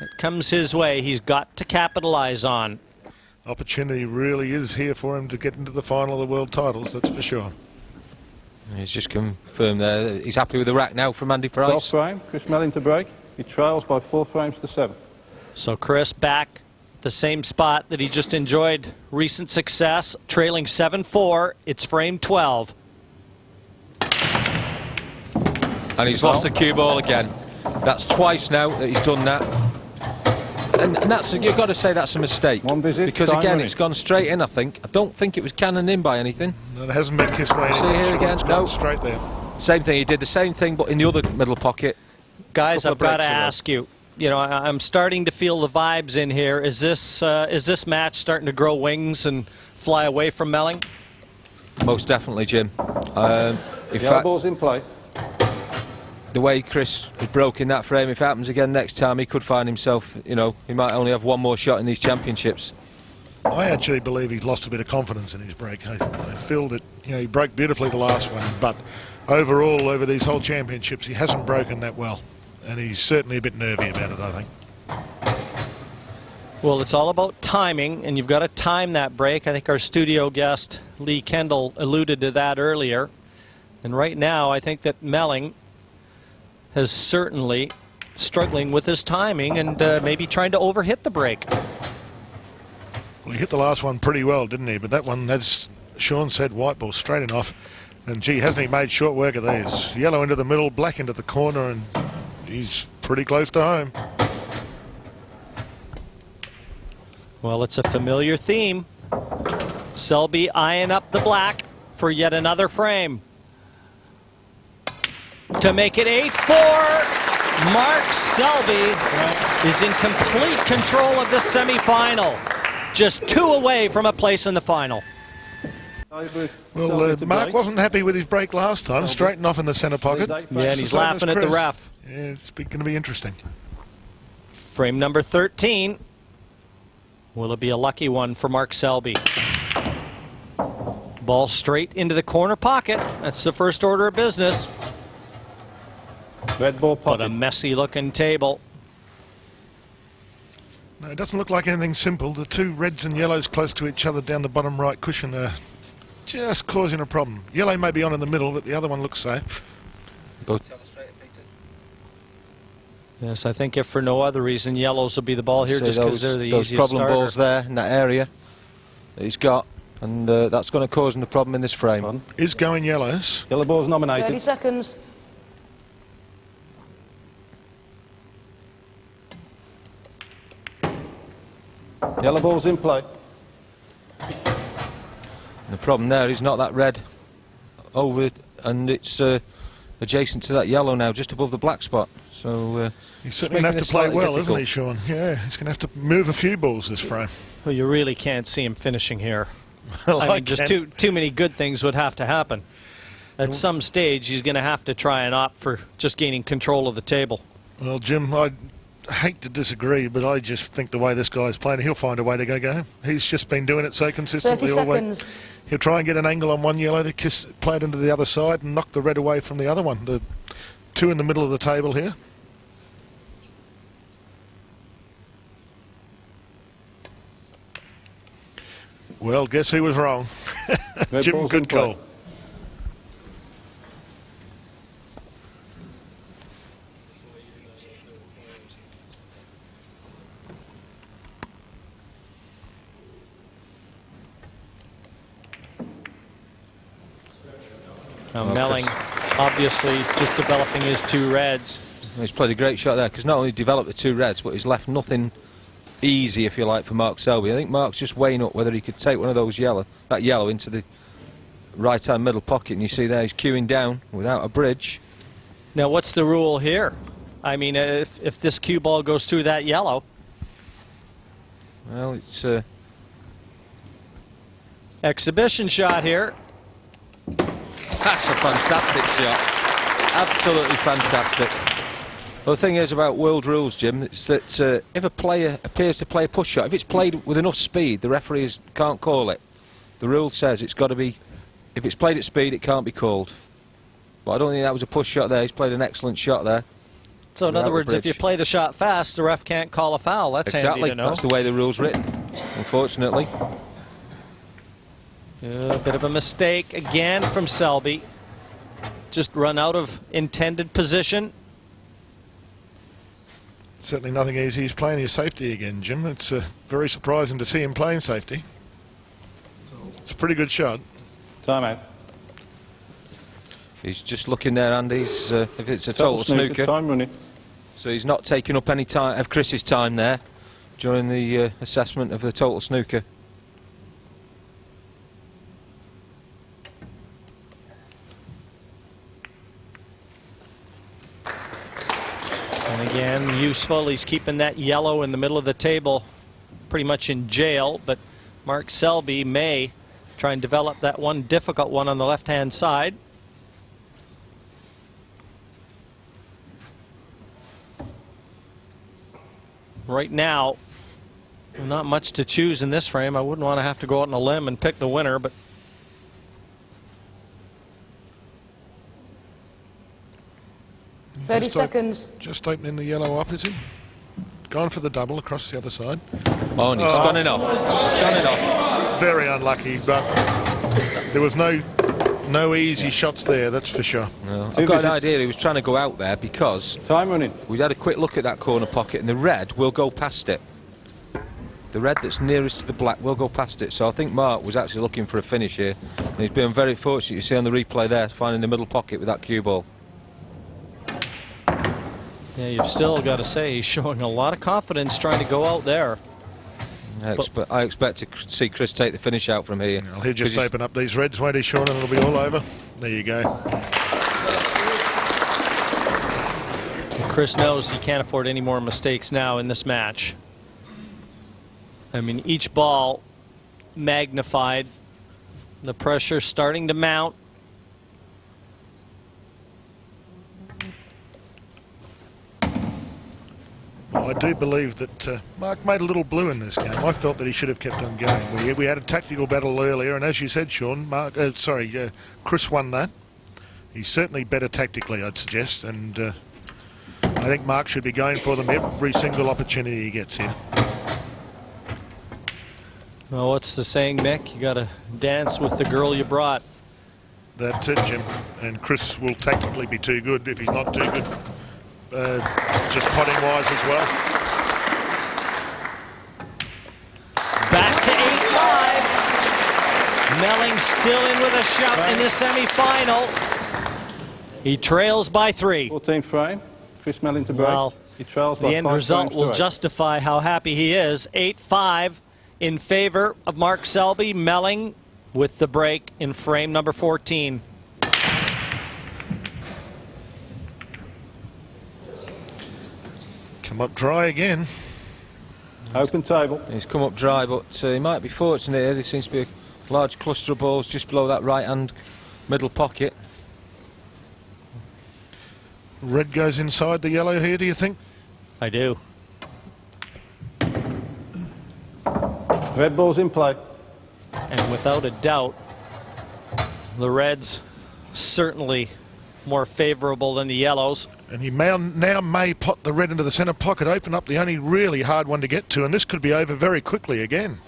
that comes his way, he's got to capitalize on. Opportunity really is here for him to get into the final of the world titles, that's for sure. He's just confirmed there. He's happy with the rack now from Andy Price. 12th frame, Chris Melling to break. He trails by 4 frames to 7. So Chris back the same spot that he just enjoyed recent success, trailing 7-4. It's frame 12. And he's lost the cue ball again. That's twice now that he's done that. And that's, you've got to say that's a mistake. One visit, because time again, running. it's gone straight in, I think. I don't think it was cannoned in by anything. No, it hasn't been kissed away. See here again? It's No. gone straight there. Same thing, he did the same thing, but in the other middle pocket. Guys, Couple I've of got to breaks ago. ask you. You know, I'm starting to feel the vibes in here. Is this match starting to grow wings and fly away from Melling? Most definitely, Jim. In The fact, elbow's in play. the way Chris has broken that frame, if it happens again next time, he could find himself, you know, he might only have one more shot in these championships. I actually believe he's lost a bit of confidence in his break. I feel that, you know, he broke beautifully the last one, but overall, over these whole championships, he hasn't broken that well. And he's certainly a bit nervy about it, I think. Well, it's all about timing, and you've got to time that break. I think our studio guest, Lee Kendall, alluded to that earlier. And right now, I think that Melling has certainly struggling with his timing and maybe trying to overhit the break. Well, he hit the last one pretty well, didn't he? But that one, as Sean said, white ball straight and off. And gee, hasn't he made short work of these? Yellow into the middle, black into the corner, and he's pretty close to home. Well, it's a familiar theme. Selby eyeing up the black for yet another frame. To make it 8-4, Mark Selby is in complete control of the semifinal. Just 2 away from a place in the final. Well, Mark wasn't happy with his break last time, straightened off in the centre pocket. Yeah, and he's laughing at the ref. Yeah, it's going to be interesting. Frame number 13. Will it be a lucky one for Mark Selby? Ball straight into the corner pocket. That's the first order of business. Red ball pocket. But a messy looking table. No, it doesn't look like anything simple. The two reds and yellows close to each other down the bottom right cushion are just causing a problem. Yellow may be on in the middle, but the other one looks safe. Go. Yes, I think if for no other reason, yellows will be the ball here See just because they're the those easiest problem starter. balls there in that area that he's got, and that's going to cause him a problem in this frame. Is going yellows. Yellow ball's 30 nominated. seconds. Yellow ball's in play. The problem there is not that red over it, and it's adjacent to that yellow now, just above the black spot. So He's certainly going to have to play well, isn't he, Sean? Yeah, he's going to have to move a few balls this frame. Well, you really can't see him finishing here. Well, I mean, just too many good things would have to happen. At some stage, he's going to have to try and opt for just gaining control of the table. Well, Jim, I hate to disagree, but I just think the way this guy's playing, he'll find a way to go home. He's just been doing it so consistently 30 all the way. seconds. He'll try and get an angle on one yellow to play it into the other side and knock the red away from the other one. The two in the middle of the table here. Well, guess who was wrong? Red Jim, ball's in good play. call. Now, Melling obviously just developing his 2 reds. he's played a great shot there, because not only developed the 2 reds, but he's left nothing easy, if you like, for Mark Selby. I think Mark's just weighing up whether he could take one of those that yellow into the right-hand middle pocket, and you see there he's queuing down without a bridge. Now, what's the rule here? I mean, if this cue ball goes through that yellow. Well, it's Exhibition shot here. That's a fantastic shot. Absolutely fantastic. Well, the thing is about world rules, Jim, it's that if a player appears to play a push shot, if it's played with enough speed, the referees can't call it. The rule says it's got to be, if it's played at speed, it can't be called. But I don't think that was a push shot there. He's played an excellent shot there. So in other words, if you play the shot fast, the ref can't call a foul. That's exactly handy to know. That's the way the rule's written, unfortunately. A bit of a mistake again from Selby. Just run out of intended position. Certainly nothing easy. He's playing his safety again, Jim. It's very surprising to see him playing safety. It's a pretty good shot. Time out. He's just looking there, Andy. If it's a total snooker. Time running. So he's not taking up any time of Chris's time there during the assessment of the total snooker. And again, useful. He's keeping that yellow in the middle of the table pretty much in jail, but Mark Selby may try and develop that one difficult one on the left-hand side. Right now, not much to choose in this frame. I wouldn't want to have to go out on a limb and pick the winner, but 30 seconds. Just opening the yellow up, is he? Gone for the double across the other side. Oh, and he's gone it off. He's gone it off. Very unlucky, but there was no easy shots there, that's for sure. No. I've got an idea he was trying to go out there because time running. We had a quick look at that corner pocket and the red will go past it. The red that's nearest to the black will go past it. So I think Mark was actually looking for a finish here. And he's been very fortunate, you see on the replay there, finding the middle pocket with that cue ball. Yeah, you've still got to say he's showing a lot of confidence trying to go out there. I expect to see Chris take the finish out from here. Well, he'll just open up these reds, won't he, Sean, and it'll be all over. There you go. Chris knows he can't afford any more mistakes now in this match. I mean, each ball magnified. The pressure starting to mount. Well, I do believe that Mark made a little blue in this game. I felt that he should have kept on going. We had a tactical battle earlier, and as you said, Sean, Chris won that. He's certainly better tactically, I'd suggest, and I think Mark should be going for them every single opportunity he gets here. Well, what's the saying, Nick? You got to dance with the girl you brought. That's it, Jim. And Chris will tactically be too good if he's not too good. Just potting wise as well. Back to 8-5. Melling still in with a shout in the semi-final. He trails by 3. 14th frame. Chris Melling to break. Well, he trails by the end result will justify how happy he is. 8-5 in favor of Mark Selby. Melling with the break in frame number 14. Come up dry again. Open table. He's come up dry, but he might be fortunate here. There seems to be a large cluster of balls just below that right-hand middle pocket. Red goes inside the yellow here, do you think? I do. Red ball's in play. And without a doubt, the Reds certainly more favorable than the yellows. And he now may pot the red into the centre pocket, open up the only really hard one to get to, and this could be over very quickly again.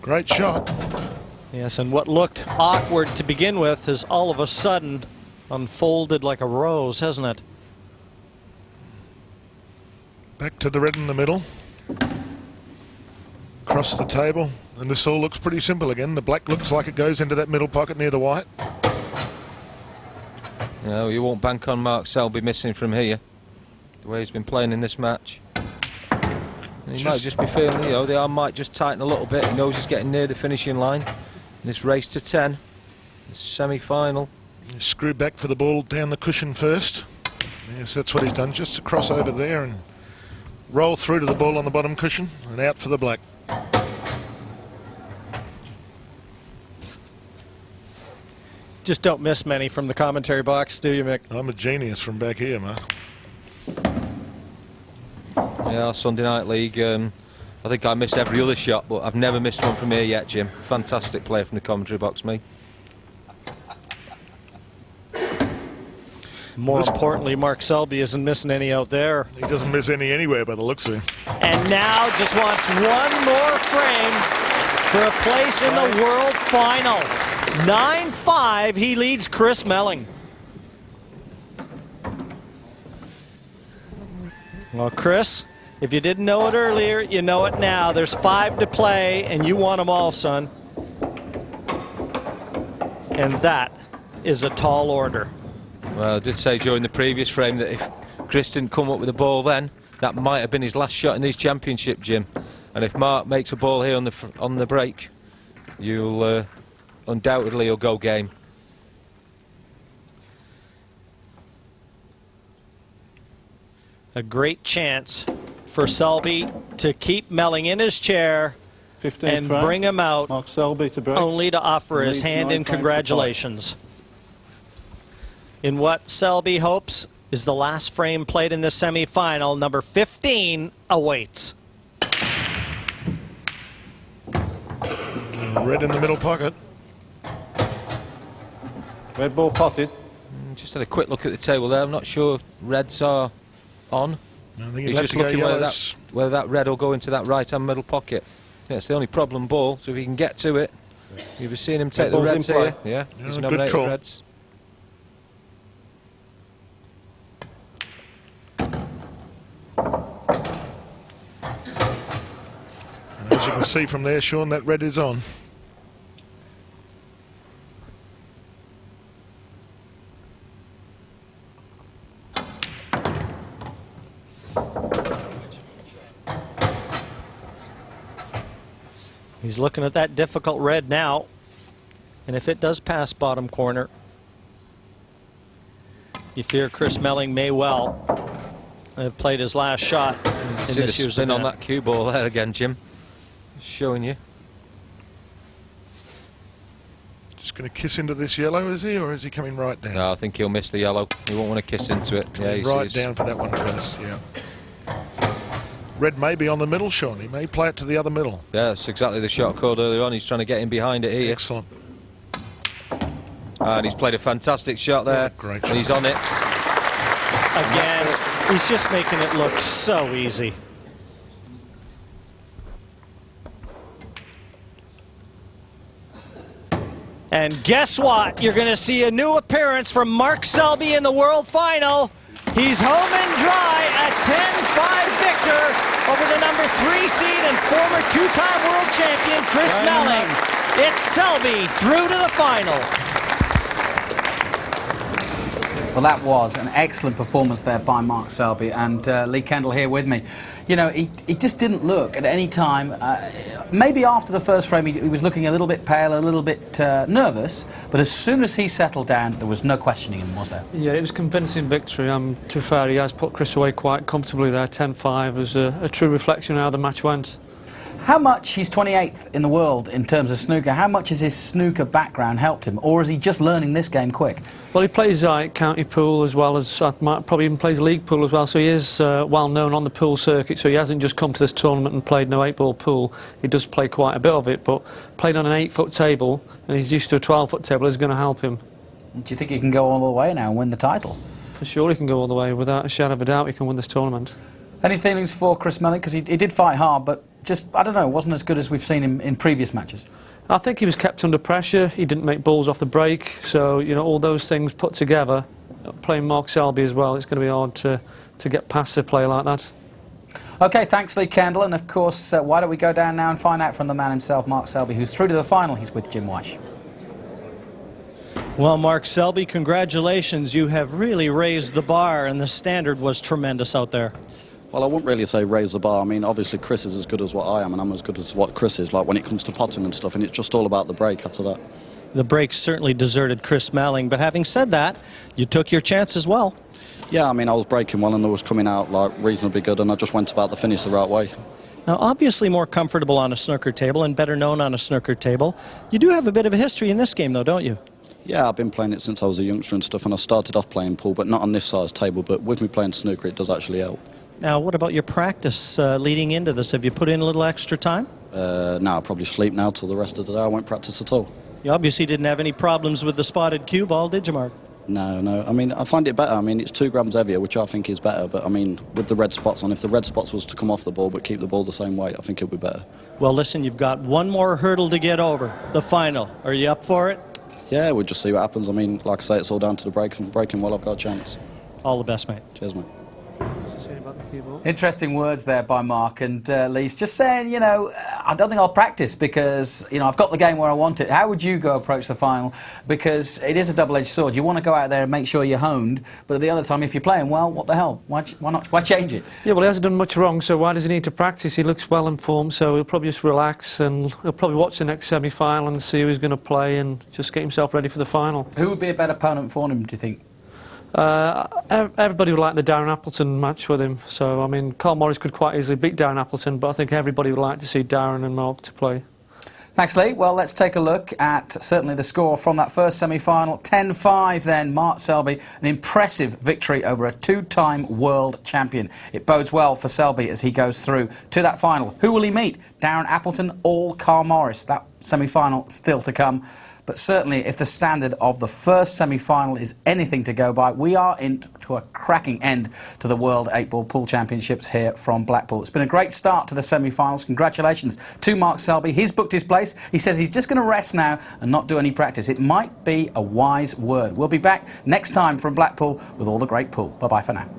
Great shot. Yes, and what looked awkward to begin with has all of a sudden unfolded like a rose, hasn't it? Back to the red in the middle. Across the table, and this all looks pretty simple again. The black looks like it goes into that middle pocket near the white. No, you won't bank on Mark Selby missing from here, the way he's been playing in this match. And he might just be feeling, you know, the arm might just tighten a little bit. He knows he's getting near the finishing line. This race to 10, semi-final. Screw back for the ball down the cushion first. Yes, that's what he's done, just to cross over there and roll through to the ball on the bottom cushion and out for the black. just don't miss many from the commentary box, do you, Mick? I'm a genius from back here, Mark. Yeah, Sunday Night League. I think I miss every other shot, but I've never missed one from here yet, Jim. Fantastic play from the commentary box, me. More importantly, Mark Selby isn't missing any out there. He doesn't miss any anywhere by the looks of him. And now just wants one more frame for a place in the World Final. 9-5, he leads Chris Melling. Well, Chris, if you didn't know it earlier, you know it now. There's 5 to play, and you want them all, son. And that is a tall order. Well, I did say during the previous frame that if Chris didn't come up with the ball then, that might have been his last shot in these championship, Jim. And if Mark makes a ball here on the break, you'll undoubtedly he'll go game. A great chance for Selby to keep Melling in his chair and frame. bring him out, Mark Selby to break. only to offer his hand in congratulations. In what Selby hopes is the last frame played in the semi-final, number 15 awaits. Red in the middle pocket. Red ball potted. Just had a quick look at the table there. I'm not sure reds are on. I think He's just looking whether that red will go into that right-hand middle pocket. Yeah, it's the only problem ball, so if he can get to it, you'll be seeing him take the reds here. Yeah, he's nominated reds. As you can see from there, Sean, that red is on. He's looking at that difficult red now, and if it does pass bottom corner, you fear Chris Melling may well have played his last shot in See this the year's spin event. on that cue ball there again, Jim. Showing you. Just going to kiss into this yellow, is he, or is he coming right down? No, I think he'll miss the yellow. He won't want to kiss into it. Yeah, Right down for that one first, yeah. Red may be on the middle, Sean. He may play it to the other middle. Yeah, that's exactly the shot called earlier on. He's trying to get in behind it here. Excellent. And he's played a fantastic shot there. Yeah, great shot. And he's on it. Again, he's just making it look so easy. And guess what? You're going to see a new appearance from Mark Selby in the World Final. He's home and dry, a 10-5 victor over the number 3 seed and former 2-time world champion Chris Melling. It's Selby through to the final. Well, that was an excellent performance there by Mark Selby, and Lee Kendall here with me. You know, he just didn't look at any time, maybe after the first frame he was looking a little bit pale, a little bit nervous, but as soon as he settled down, there was no questioning him, was there? Yeah, it was a convincing victory. To be fair, he has put Chris away quite comfortably there. 10-5 was a true reflection of how the match went. How much, he's 28th in the world in terms of snooker, how much has his snooker background helped him, or is he just learning this game quick? Well, he plays county pool as well as, probably even plays league pool as well, so he is well known on the pool circuit, so he hasn't just come to this tournament and played no 8-ball pool. He does play quite a bit of it, but playing on an 8-foot table, and he's used to a 12-foot table, is going to help him. Do you think he can go all the way now and win the title? For sure he can go all the way, without a shadow of a doubt he can win this tournament. Any feelings for Chris Melling? Because he did fight hard, but just, I don't know, wasn't as good as we've seen him in previous matches. I think he was kept under pressure. He didn't make balls off the break, so you know, all those things put together, playing Mark Selby as well, it's going to be hard to get past a player like that. Okay, thanks Lee Kendall, and of course why don't we go down now and find out from the man himself, Mark Selby, who's through to the final. He's with Jim Weish. Well, Mark Selby, congratulations. You have really raised the bar, and the standard was tremendous out there. Well, I wouldn't really say raise the bar. I mean, obviously Chris is as good as what I am, and I'm as good as what Chris is, like when it comes to potting and stuff, and it's just all about the break after that. The break certainly deserted Chris Melling, but having said that, you took your chance as well. Yeah, I mean, I was breaking well, and I was coming out like reasonably good, and I just went about the finish the right way. Now, obviously more comfortable on a snooker table and better known on a snooker table. You do have a bit of a history in this game, though, don't you? Yeah, I've been playing it since I was a youngster and stuff, and I started off playing pool, but not on this size table, but with me playing snooker, it does actually help. Now, what about your practice leading into this? Have you put in a little extra time? No, I'll probably sleep now till the rest of the day. I won't practice at all. You obviously didn't have any problems with the spotted cue ball, did you, Mark? No. I mean, I find it better. I mean, it's 2 grams heavier, which I think is better, but I mean, with the red spots on, if the red spots was to come off the ball but keep the ball the same weight, I think it would be better. Well, listen, you've got one more hurdle to get over, the final. Are you up for it? Yeah, we'll just see what happens. I mean, like I say, it's all down to the breaking while I've got a chance. All the best, mate. Cheers, mate. Interesting words there by Mark, and Lee's just saying, you know, I don't think I'll practice because, you know, I've got the game where I want it. How would you go approach the final? Because it is a double-edged sword. You want to go out there and make sure you're honed, but at the other time, if you're playing well, what the hell? Why not? Why change it? Yeah, well, he hasn't done much wrong, so why does he need to practice? He looks well informed, so he'll probably just relax and he'll probably watch the next semi-final and see who he's going to play and just get himself ready for the final. Who would be a better opponent for him, do you think? Everybody would like the Darren Appleton match with him, so I mean, Carl Morris could quite easily beat Darren Appleton, but I think everybody would like to see Darren and Mark to play. Thanks, Lee. Well, let's take a look at certainly the score from that first semi-final. 10-5 then, Mark Selby, an impressive victory over a 2-time world champion. It bodes well for Selby as he goes through to that final. Who will he meet? Darren Appleton or Carl Morris? That semi-final still to come. But certainly, if the standard of the first semi-final is anything to go by, we are into a cracking end to the World 8-Ball Pool Championships here from Blackpool. It's been a great start to the semi-finals. Congratulations to Mark Selby. He's booked his place. He says he's just going to rest now and not do any practice. It might be a wise word. We'll be back next time from Blackpool with all the great pool. Bye-bye for now.